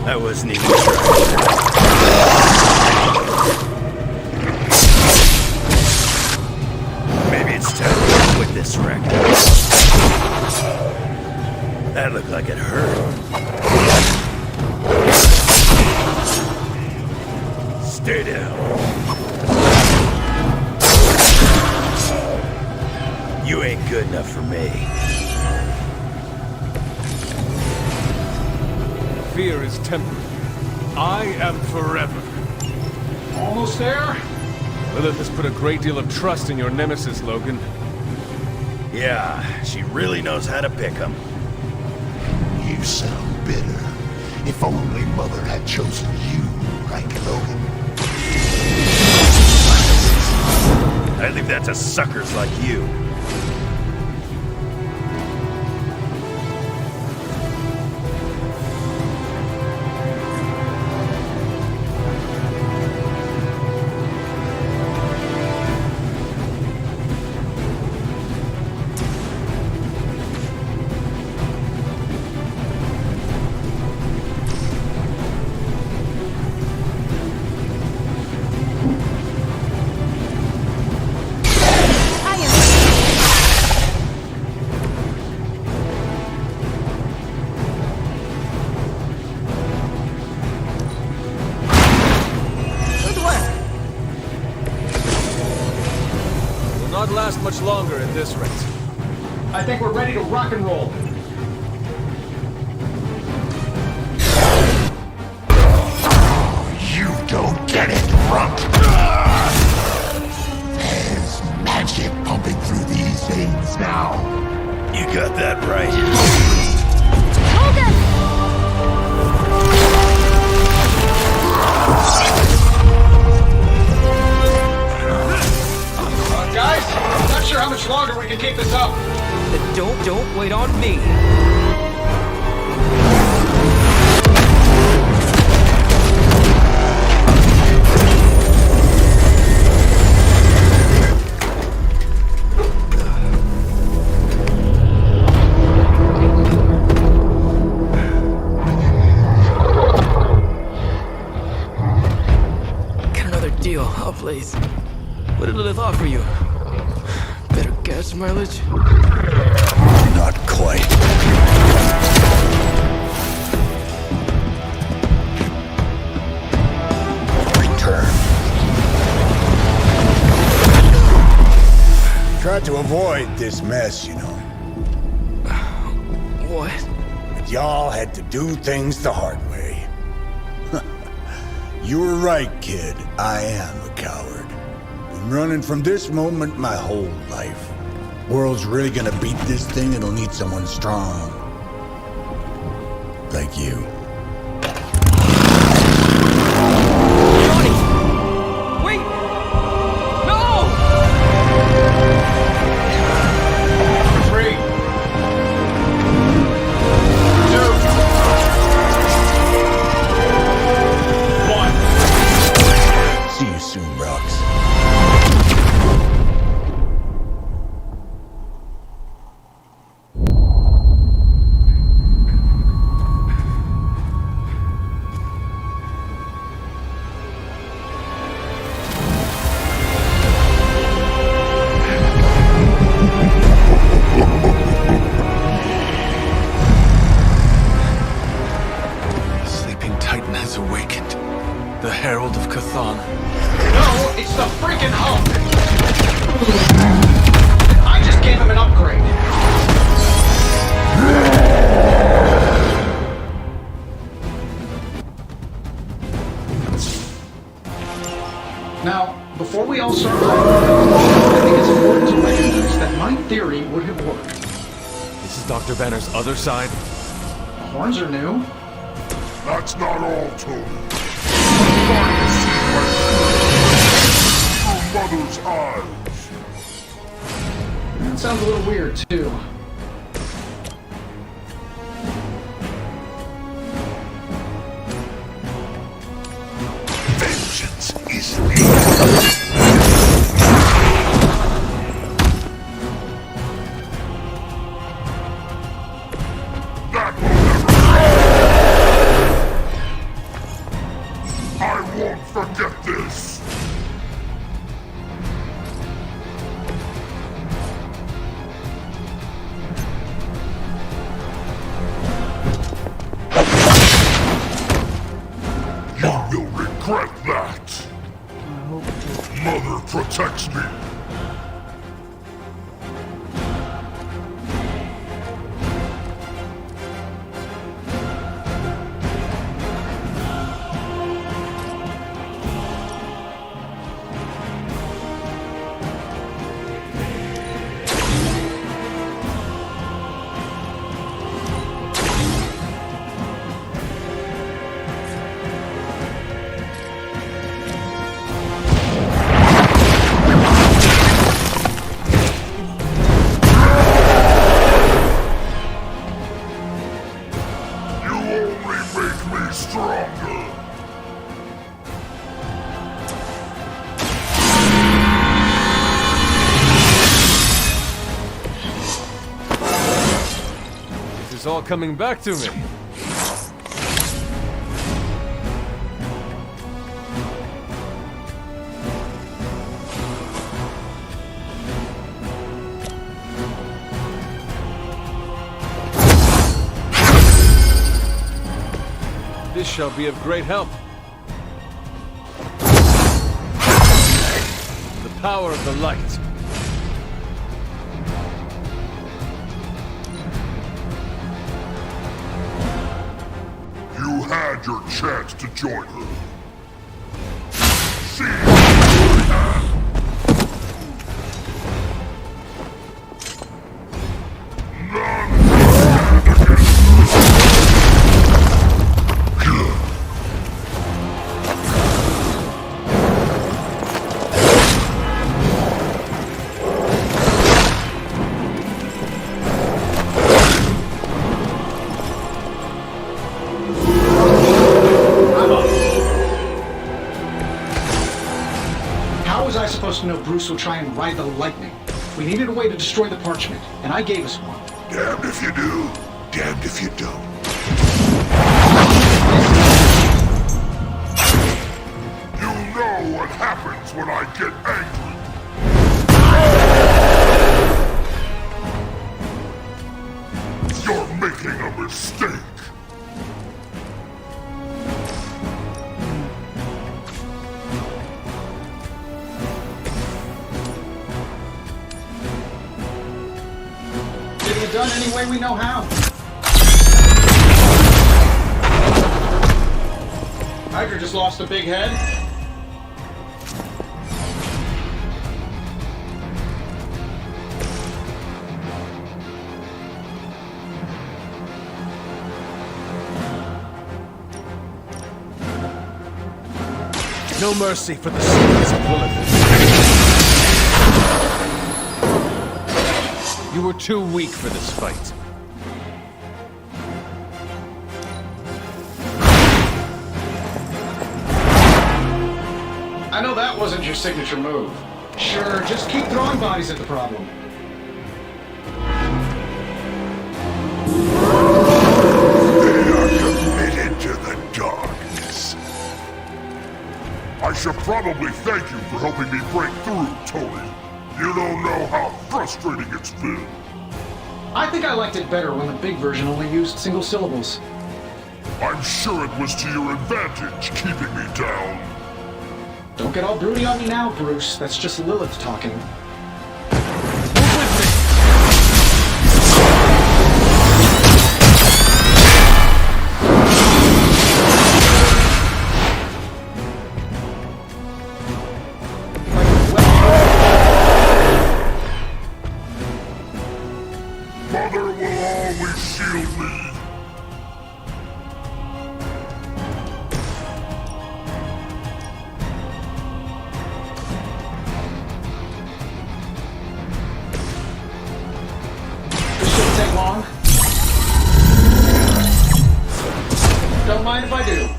I wasn't even trying. Maybe it's time to quit this wreck. That looked like it hurt. Stay down. You ain't good enough for me. Fear is temporary. I am forever. Almost there? Lilith has put a great deal of trust in your nemesis, Logan. Yeah, she really knows how to pick 'em. You sound bitter. If only Mother had chosen you, right, Logan? that to suckers like you. Not last much longer at this rate. I think we're ready to rock and roll. You don't get it, rump. There's magic pumping through these veins now. You got that right. Guys, I'm not sure how much longer we can keep this up. Don't wait on me. Got another deal, I'll blaze. What did Lilith offer you? Better gas mileage? Not quite. Return. Tried to avoid this mess, you know. What? But y'all had to do things the hard way. You were right, kid. I am a coward. Been running from this moment my whole life. World's really gonna beat this thing, it'll need someone strong. Like you. Johnny! Wait! No! 3, 2, 1. See you soon, Rocks. Sleeping Titan has awakened. The Herald of Cthon. No, it's the freaking Hulk! I just gave him an upgrade. Now, before we all start fighting, I think it's important to recognize that my theory would have worked. This is Dr. Banner's other side? The horns are new. That's not all, Tony. Your mother's eyes. That sounds a little weird, too. Vengeance is needed. I won't forget this. You will regret that. Mother protects me. all coming back to me. This shall be of great help. The power of the light. You had your chance to join her. See? To know Bruce would try and ride the lightning. We needed a way to destroy the parchment, and I gave us one. Damned if you do, damned if you don't. You know what happens when I get angry. You're making a mistake. Done any way we know how. Hydra just lost a big head. No mercy for the sins of Lilith. You were too weak for this fight. I know that wasn't your signature move. Sure, just keep throwing bodies at the problem. They are committed to the darkness. I should probably thank you for helping me break through, Tony. You don't know how frustrating it's been. I think I liked it better when the big version only used single syllables. I'm sure it was to your advantage keeping me down. Don't get all broody on me now, Bruce. That's just Lilith talking. Mother will always shield me. This shouldn't take long. Don't mind if I do.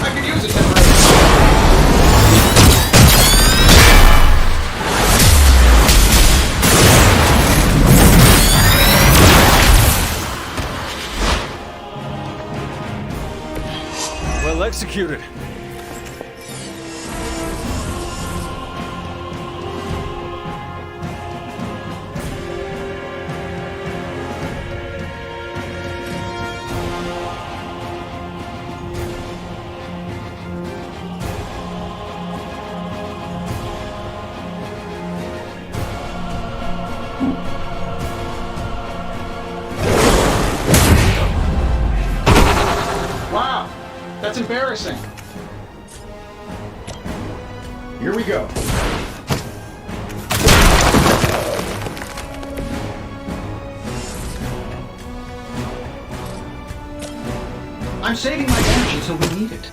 I could use a temporary. Well executed. Wow, that's embarrassing. Here we go. I'm saving my energy till we need it.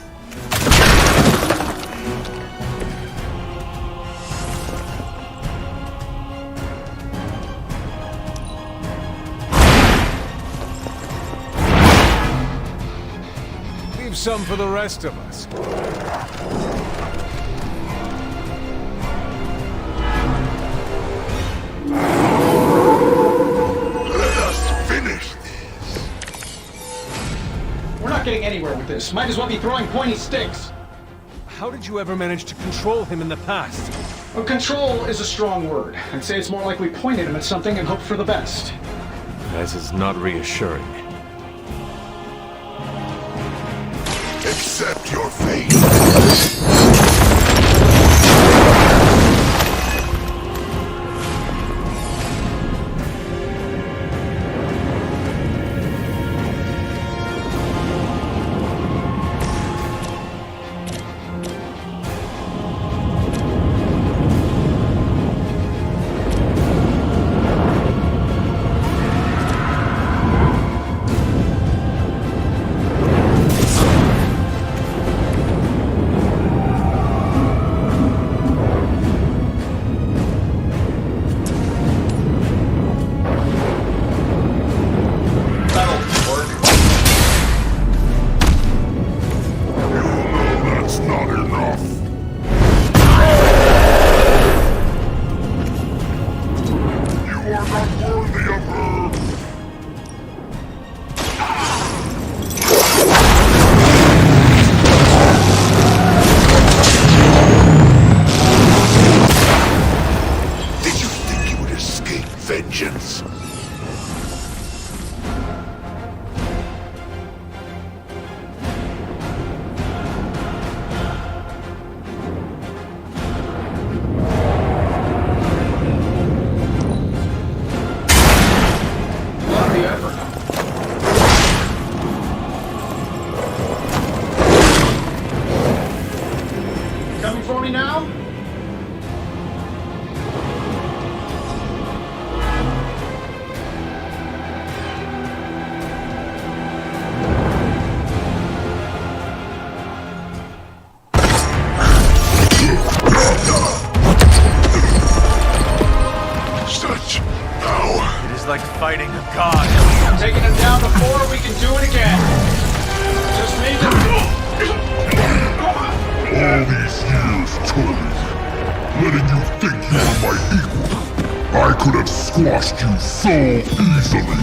Leave some for the rest of us. anywhere with this. Might as well be throwing pointy sticks. How did you ever manage to control him in the past? Well, control is a strong word. I'd say it's more like we pointed him at something and hoped for the best. This is not reassuring. Accept your fate. like fighting a god. I'm taking him down before we can do it again. Just need to... All these years, Tony, letting you think you were my equal, I could have squashed you so easily.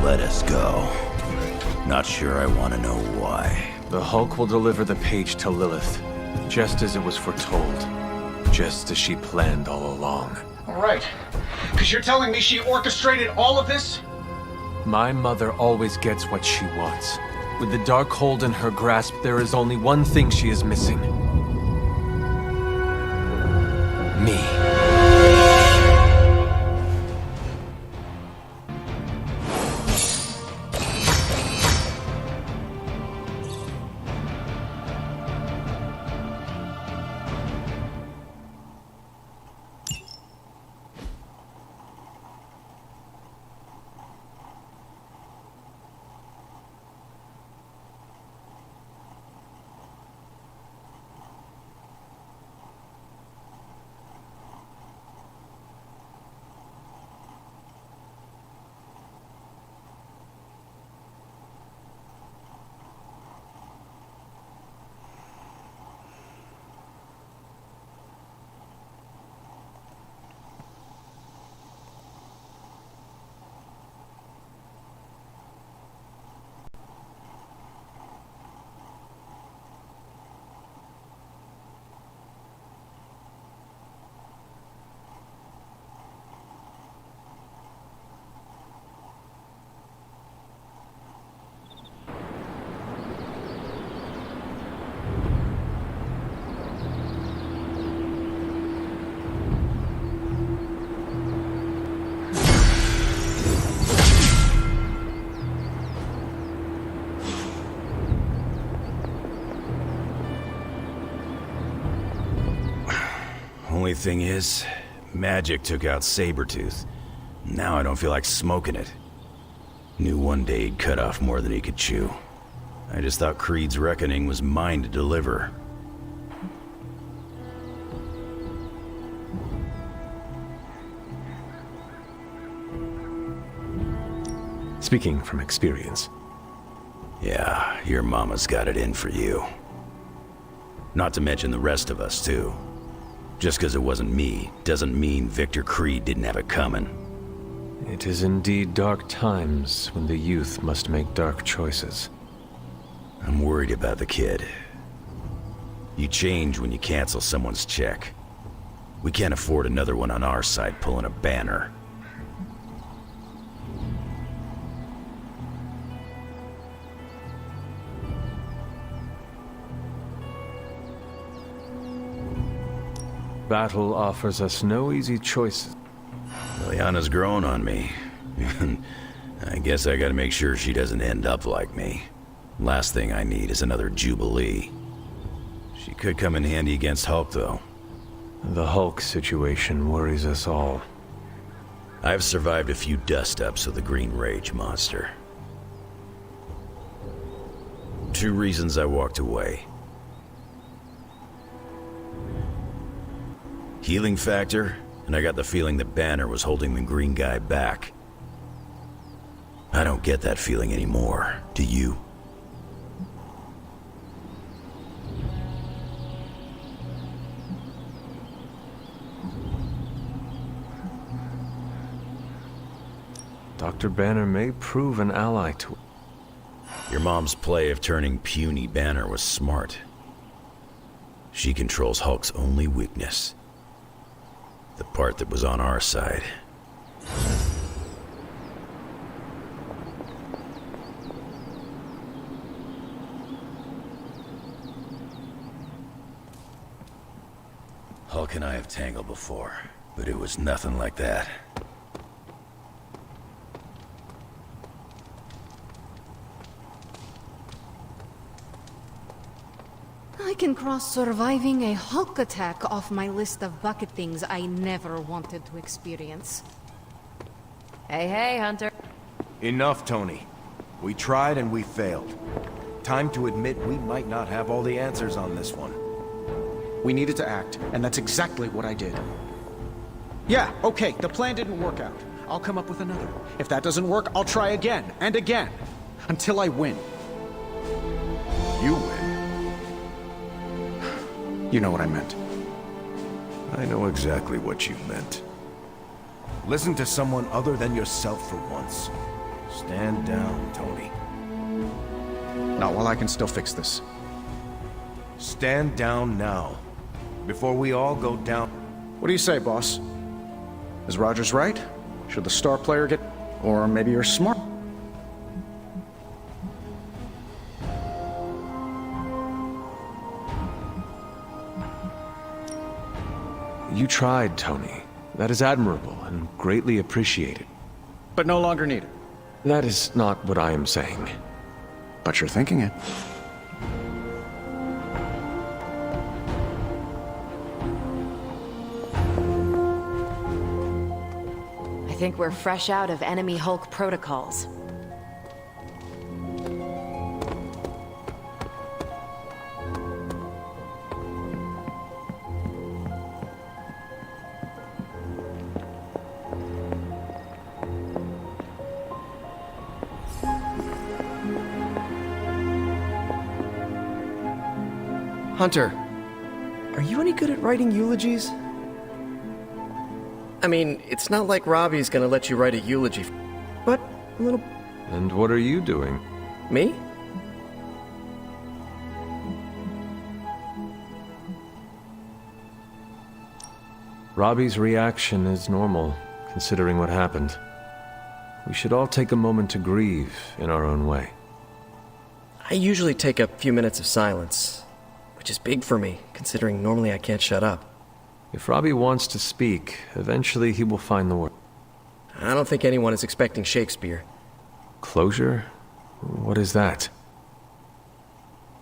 Let us go. Not sure I want to know why. The Hulk will deliver the page to Lilith, just as it was foretold. Just as she planned all along. All right. Because you're telling me she orchestrated all of this? My mother always gets what she wants. With the Dark Hold in her grasp, there is only one thing she is missing. Me. Only thing is, magic took out Sabretooth. Now I don't feel like smoking it. Knew one day he'd cut off more than he could chew. I just thought Creed's reckoning was mine to deliver. Speaking from experience. Yeah, your mama's got it in for you. Not to mention the rest of us, too. Just because it wasn't me, doesn't mean Victor Creed didn't have it coming. It is indeed dark times when the youth must make dark choices. I'm worried about the kid. You change when you cancel someone's check. We can't afford another one on our side pulling a banner. Battle offers us no easy choices. Liliana's grown on me. I guess I gotta make sure she doesn't end up like me. Last thing I need is another Jubilee. She could come in handy against Hulk, though. The Hulk situation worries us all. I've survived a few dust-ups with the Green Rage monster. 2 reasons I walked away. Healing factor, and I got the feeling that Banner was holding the green guy back. I don't get that feeling anymore, do you? Dr. Banner may prove an ally to... Your mom's play of turning puny Banner was smart. She controls Hulk's only weakness. The part that was on our side. Hulk and I have tangled before, but it was nothing like that. I can cross surviving a Hulk attack off my list of bucket things I never wanted to experience. Hey, Hunter. Enough, Tony. We tried and we failed. Time to admit we might not have all the answers on this one. We needed to act, and that's exactly what I did. Yeah, okay, the plan didn't work out. I'll come up with another. If that doesn't work, I'll try again, and again. Until I win. You win? You know what I meant. I know exactly what you meant. Listen to someone other than yourself for once. Stand down, Tony. Not while I can still fix this. Stand down now, before we all go down. What do you say, boss? Is Rogers right? Should the star player get... Or maybe you're smart? You tried, Tony. That is admirable and greatly appreciated. But no longer needed. That is not what I am saying. But you're thinking it. I think we're fresh out of enemy Hulk protocols. Hunter, are you any good at writing eulogies? I mean, it's not like Robbie's gonna let you write a eulogy, but a little... And what are you doing? Me? Robbie's reaction is normal, considering what happened. We should all take a moment to grieve in our own way. I usually take a few minutes of silence, which is big for me, considering normally I can't shut up. If Robbie wants to speak, eventually he will find the word. I don't think anyone is expecting Shakespeare. Closure? What is that?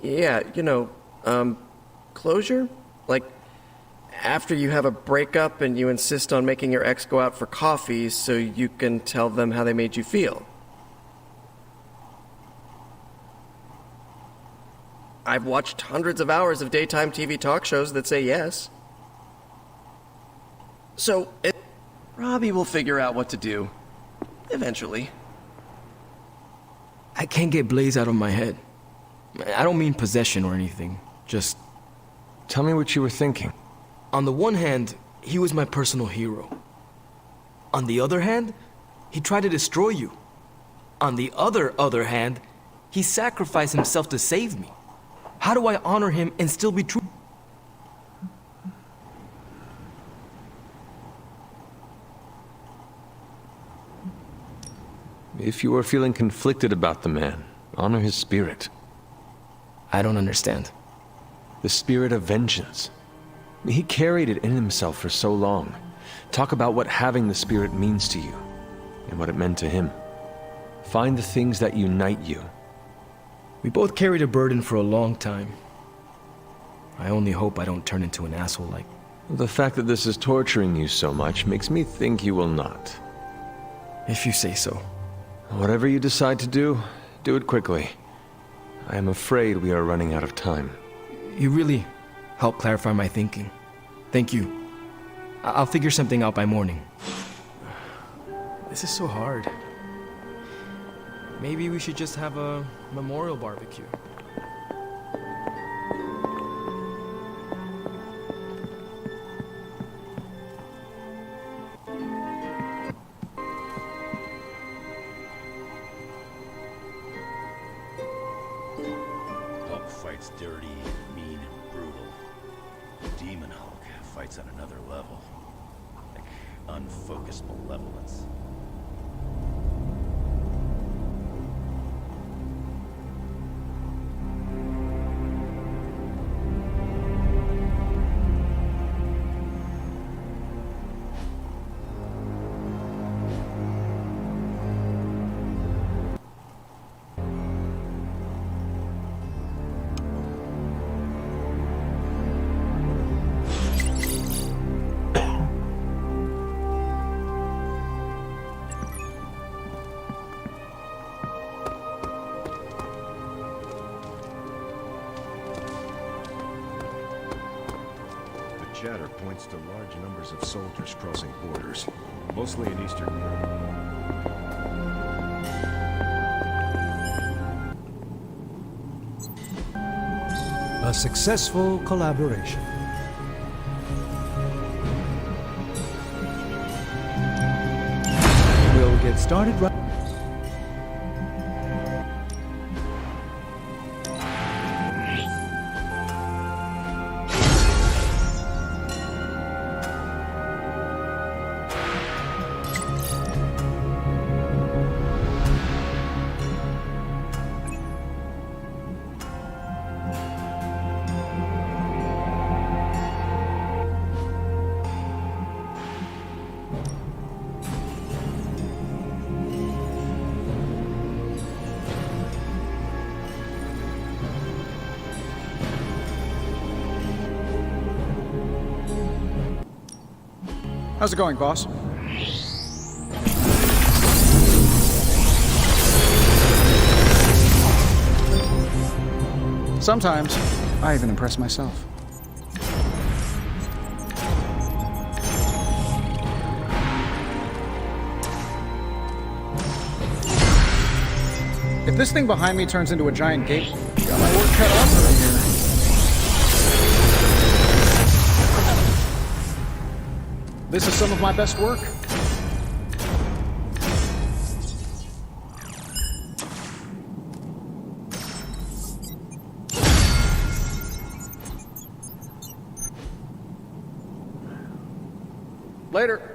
Yeah, you know, closure? Like, after you have a breakup and you insist on making your ex go out for coffee so you can tell them how they made you feel. I've watched hundreds of hours of daytime TV talk shows that say yes. So, Robbie will figure out what to do. Eventually. I can't get Blaze out of my head. I don't mean possession or anything, just... Tell me what you were thinking. On the one hand, he was my personal hero. On the other hand, he tried to destroy you. On the other hand, he sacrificed himself to save me. How do I honor him and still be true? If you are feeling conflicted about the man, honor his spirit. I don't understand. The spirit of vengeance. He carried it in himself for so long. Talk about what having the spirit means to you, and what it meant to him. Find the things that unite you. We both carried a burden for a long time. I only hope I don't turn into an asshole like... The fact that this is torturing you so much makes me think you will not. If you say so. Whatever you decide to do it quickly. I am afraid we are running out of time. You really helped clarify my thinking. Thank you. I'll figure something out by morning. This is so hard. Maybe we should just have a memorial barbecue. Hulk fights dirty, mean, and brutal. Demon Hulk fights on another level. Like unfocused malevolence. Chatter points to large numbers of soldiers crossing borders, mostly in Eastern Europe. A successful collaboration. We'll get started right... How's it going, boss? Sometimes, I even impress myself. If this thing behind me turns into a giant gate, got my work cut out for me here. This is some of my best work. Later.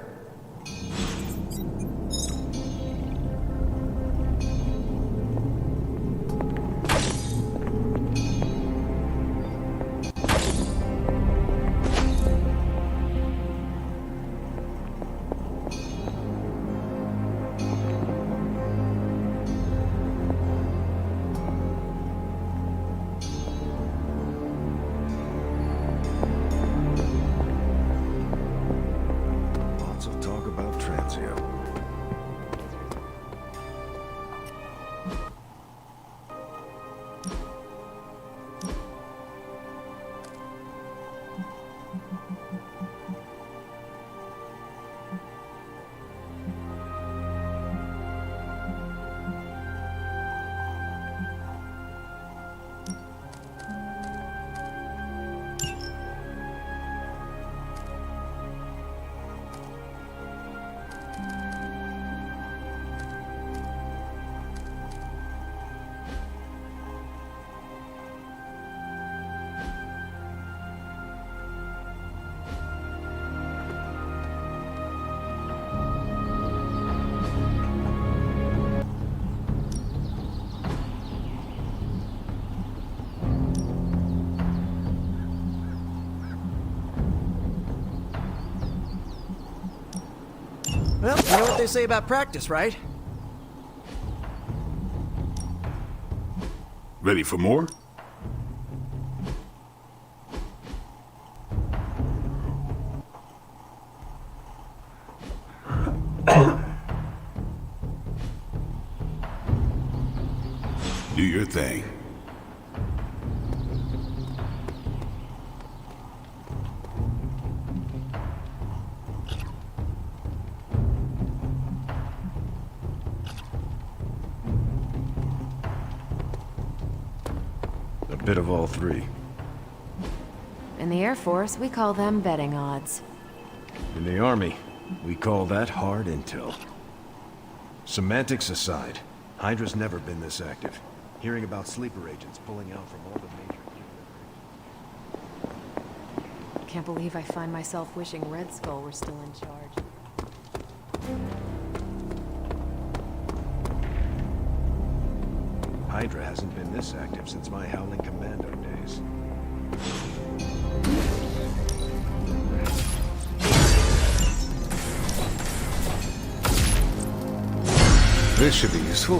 Well, you know what they say about practice, right? Ready for more? Do your thing. A bit of all three. In the Air Force, we call them betting odds. In the Army, we call that hard intel. Semantics aside, Hydra's never been this active. Hearing about sleeper agents pulling out from all the major... Can't believe I find myself wishing Red Skull were still in charge. Hydra hasn't been this active since my Howling Commando days. This should be useful.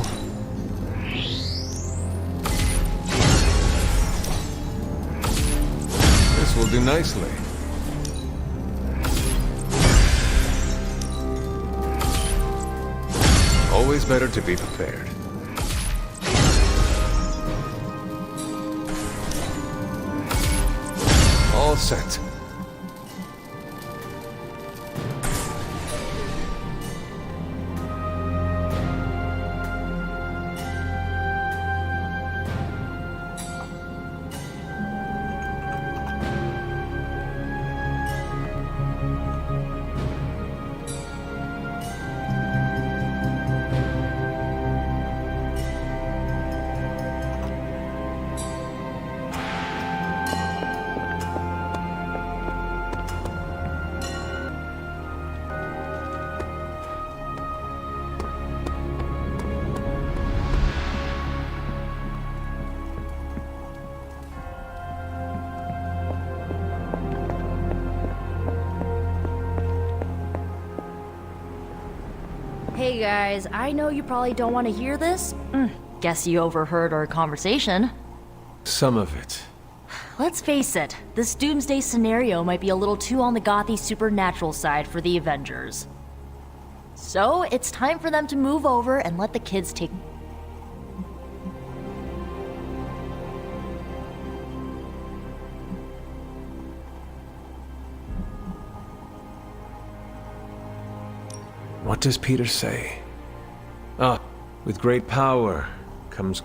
This will do nicely. Always better to be prepared. All set. Hey guys, I know you probably don't want to hear this. Guess you overheard our conversation. Some of it. Let's face it, this doomsday scenario might be a little too on the gothy supernatural side for the Avengers. So, it's time for them to move over and let the kids take... What does Peter say? Ah, with great power comes...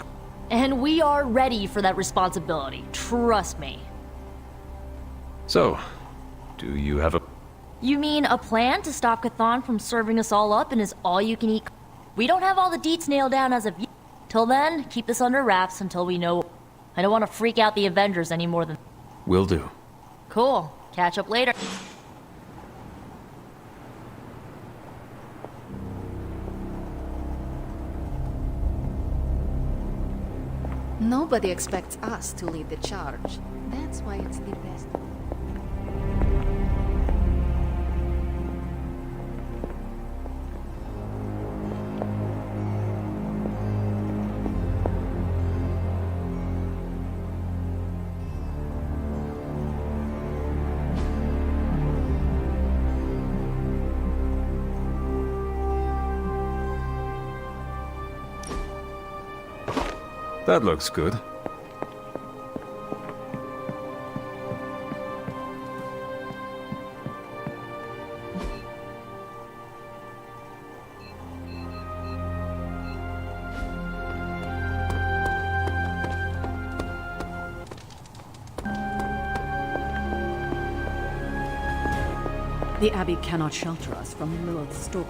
And we are ready for that responsibility, trust me. So, do you have a... You mean a plan to stop Chthon from serving us all up in his all-you-can-eat... We don't have all the deets nailed down as of yet. Till then, keep this under wraps until we know... I don't want to freak out the Avengers any more than... Will do. Cool. Catch up later. Nobody expects us to lead the charge. That's why it's the best. That looks good. The Abbey cannot shelter us from Lilith's storm.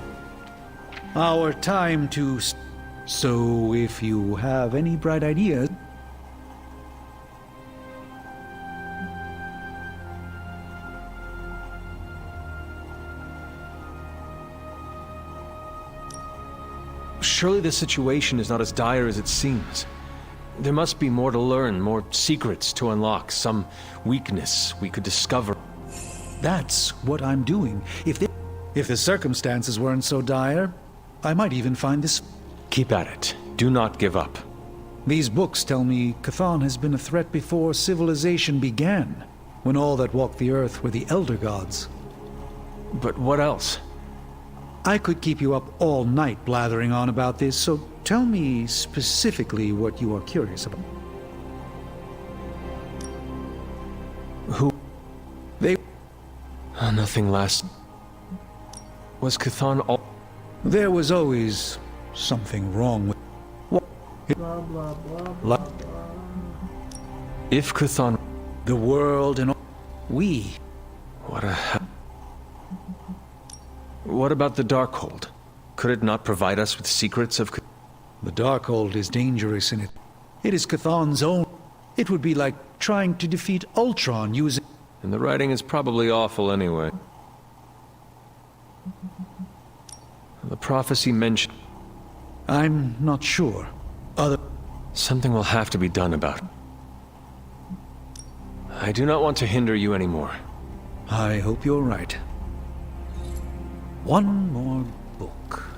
Our time to... So, if you have any bright ideas... Surely the situation is not as dire as it seems. There must be more to learn, more secrets to unlock, some weakness we could discover. That's what I'm doing. If the circumstances weren't so dire, I might even find this... Keep at it. Do not give up. These books tell me Chthon has been a threat before civilization began, when all that walked the earth were the Elder Gods. But what else? I could keep you up all night blathering on about this, so tell me specifically what you are curious about. Who? They... Nothing last... Was Chthon all... There was always something wrong with... Blah, blah, blah, If Chthon... The world and all... We... What a... What about the Darkhold? Could it not provide us with secrets of... The Darkhold is dangerous in it. It is Chthon's own. It would be like trying to defeat Ultron using... And the writing is probably awful anyway. The prophecy mentioned... I'm not sure. Something will have to be done about it. I do not want to hinder you anymore. I hope you're right. One more book.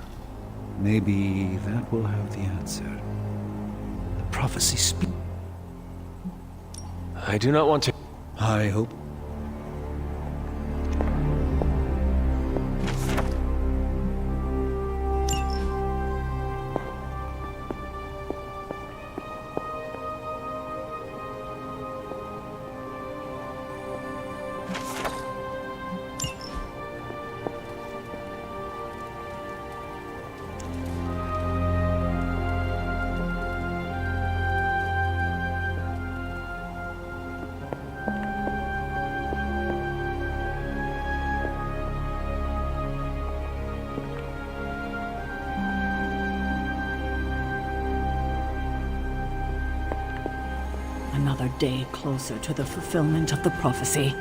Maybe that will have the answer. The prophecy speaks. I do not want to... I hope... Another day closer to the fulfillment of the prophecy.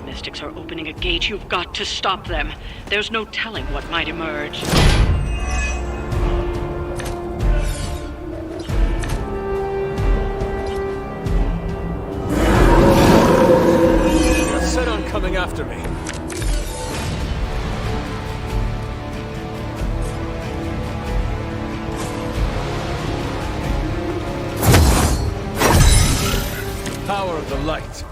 Mystics are opening a gate. You've got to stop them. There's no telling what might emerge. You're set on coming after me. Power of the light.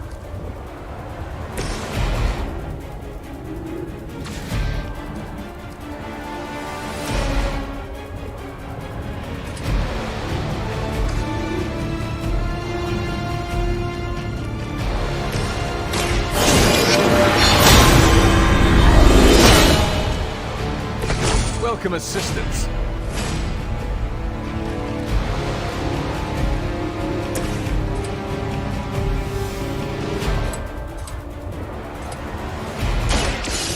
Welcome assistance.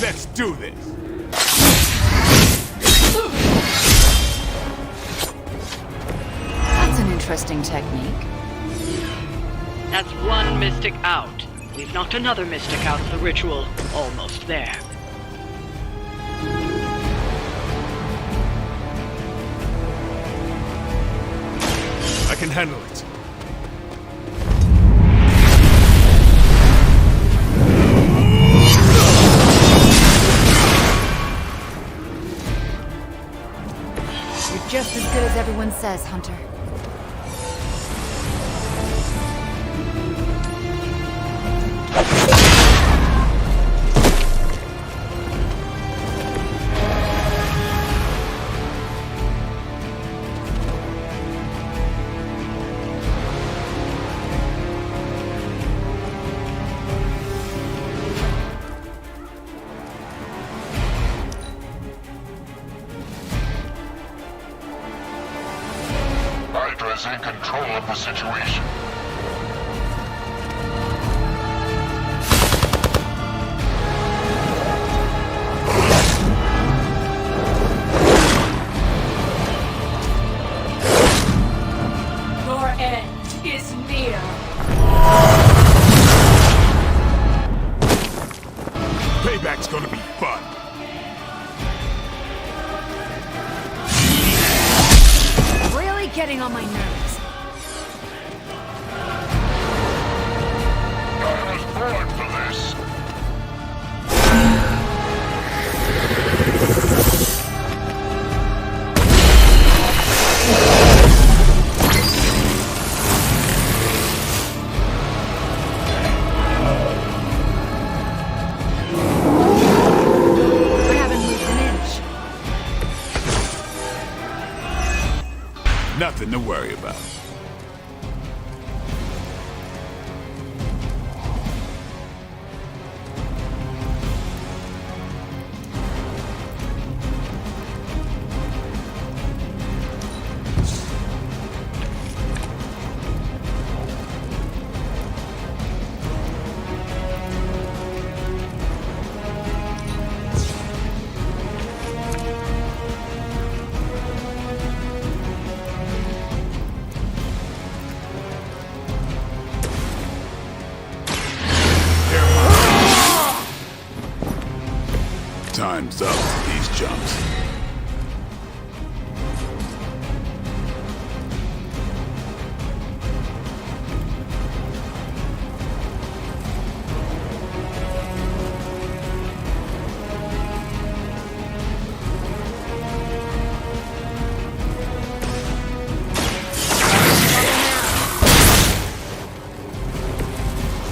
Let's do this. interesting technique. That's one mystic out. We've knocked another mystic out of the ritual. Almost there. I can handle it. You're just as good as everyone says, Hunter. Hydra's in control of the situation. Your end is near. Payback's gonna be fun. Really getting on my nerves. I was born for this. I haven't moved an inch. Nothing to worry about. Time's up for these jumps.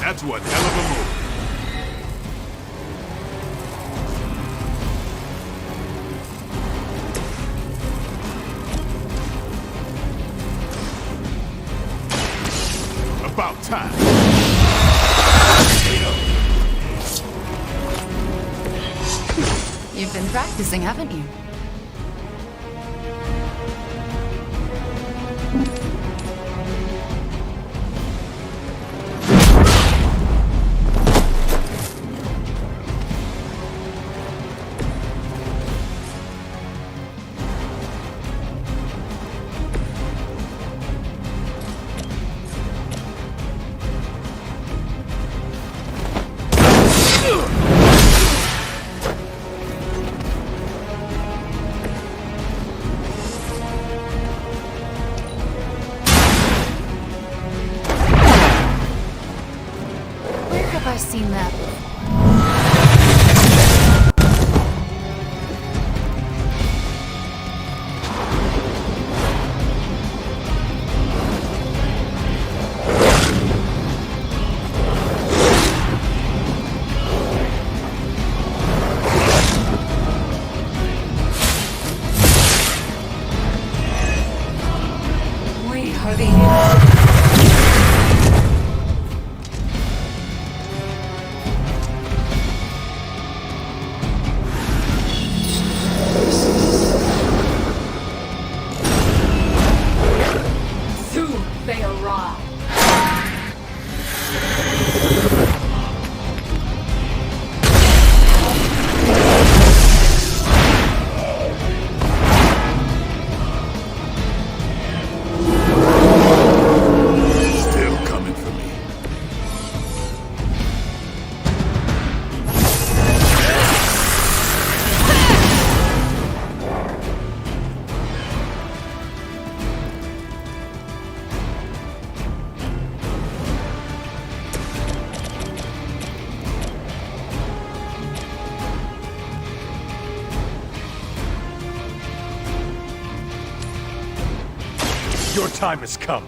That's one hell of a move. About time. You've been practicing, haven't you? Where have I seen that before? We are the heroes. Soon they arrive. Your time has come.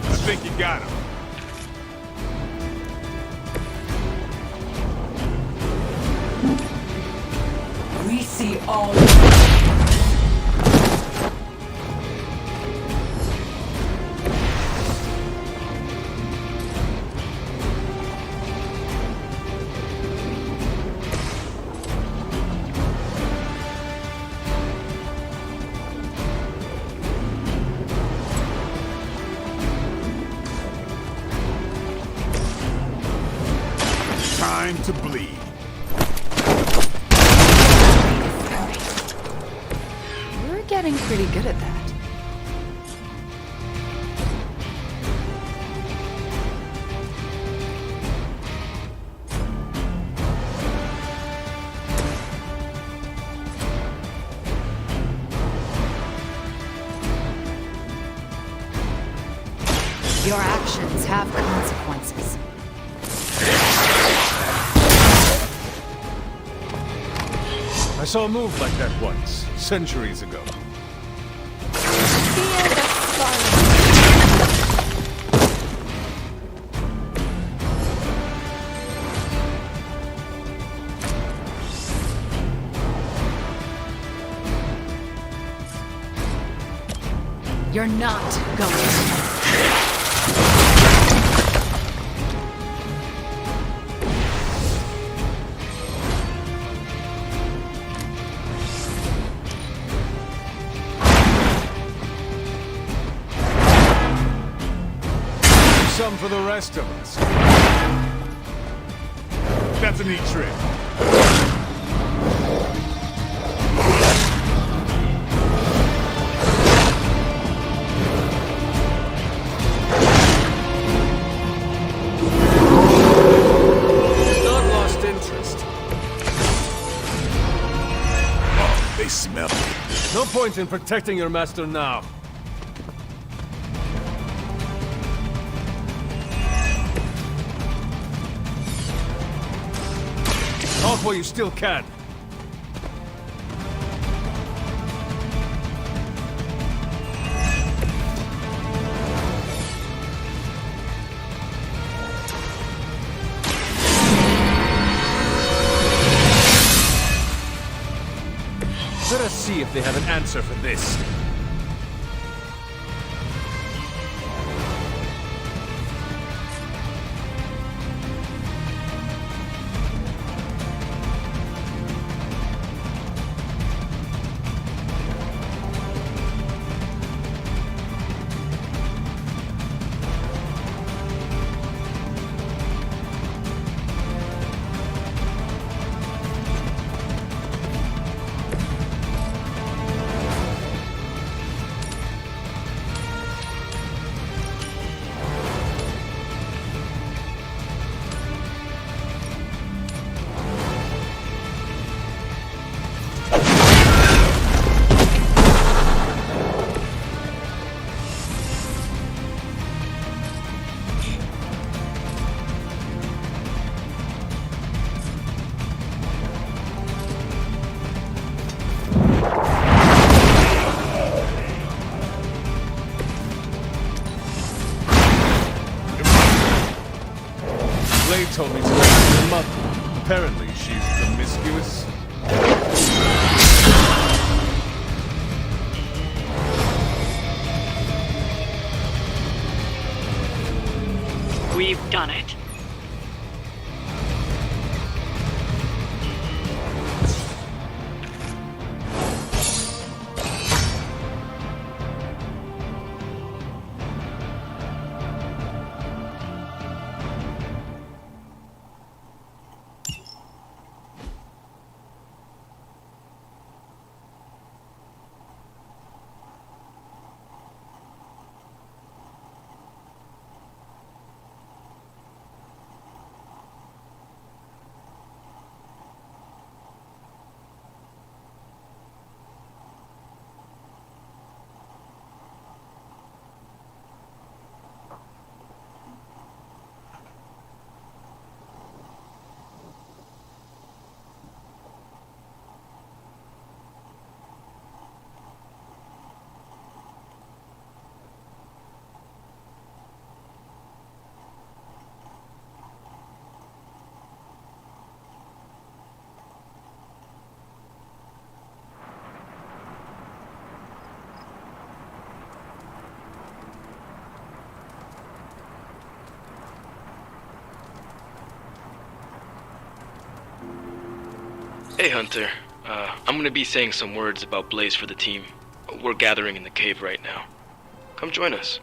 I think you got him. We see all. Time to bleed. We're getting pretty good at that. Your actions have consequences. I saw a move like that once, centuries ago. You're not going to. Some for the rest of us. That's a neat trick. Not lost interest. Oh, they smell me. No point in protecting your master now. Talk while you still can. Let us see if they have an answer for this. Told me to ask your mother. Apparently, she's promiscuous. We've done it. Hey, Hunter. I'm gonna be saying some words about Blaze for the team. We're gathering in the cave right now. Come join us.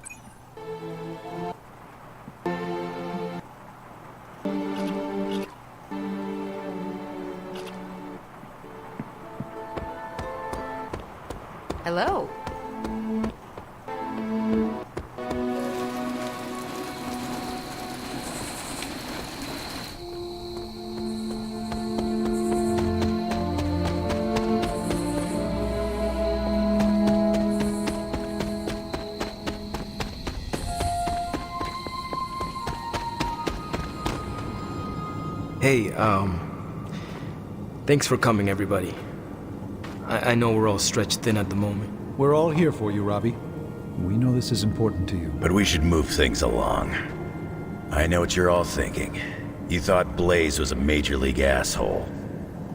Hello. Hey, thanks for coming, everybody. I know we're all stretched thin at the moment. We're all here for you, Robbie. We know this is important to you. But we should move things along. I know what you're all thinking. You thought Blaze was a major league asshole.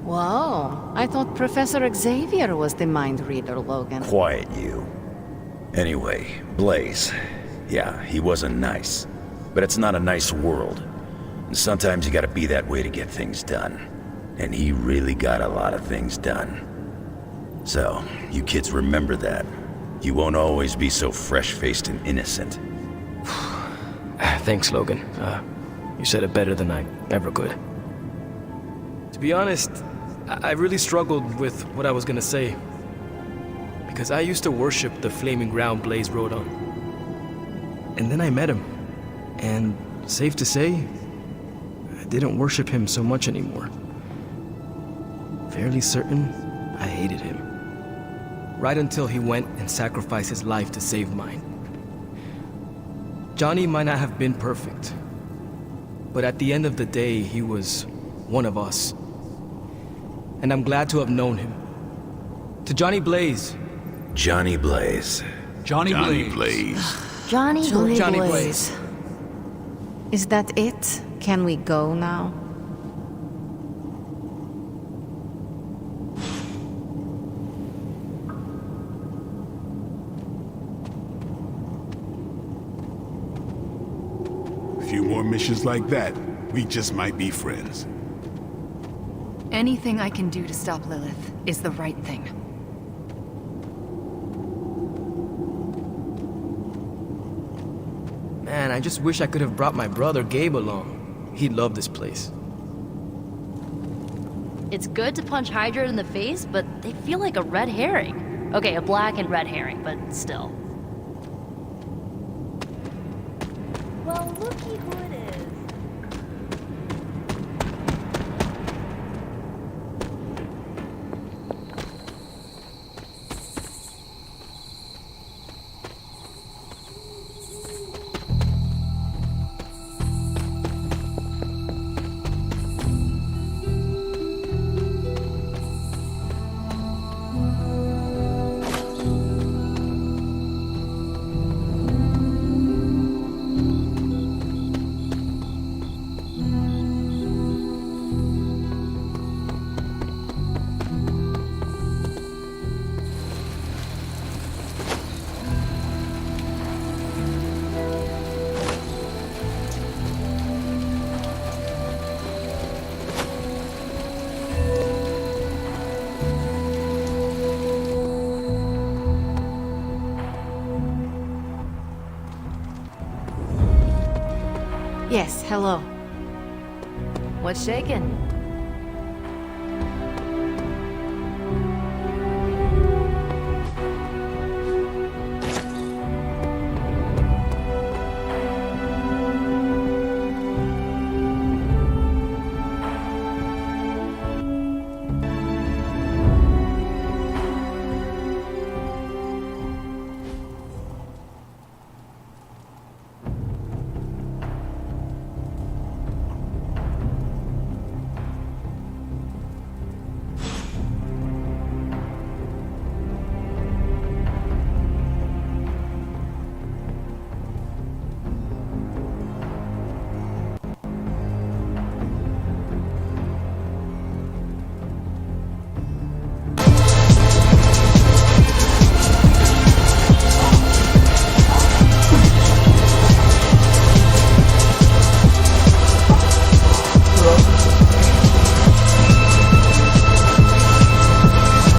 Whoa, I thought Professor Xavier was the mind reader, Logan. Quiet, you. Anyway, Blaze. Yeah, he wasn't nice. But it's not a nice world. And sometimes you gotta be that way to get things done. And he really got a lot of things done. So, you kids remember that. You won't always be so fresh-faced and innocent. Thanks, Logan. You said it better than I ever could. To be honest, I really struggled with what I was gonna say. Because I used to worship the flaming ground Blaze rode on. And then I met him. And safe to say, I didn't worship him so much anymore. Fairly certain I hated him. Right until he went and sacrificed his life to save mine. Johnny might not have been perfect, but at the end of the day, he was one of us. And I'm glad to have known him. To Johnny Blaze. Johnny Blaze. Johnny Blaze. Johnny Blaze. Is that it? Can we go now? A few more missions like that, we just might be friends. Anything I can do to stop Lilith is the right thing. Man, I just wish I could have brought my brother Gabe along. He'd love this place. It's good to punch Hydra in the face, but they feel like a red herring. Okay, a black and red herring, but still. Well, looky who it is. Yes, hello. What's shaking?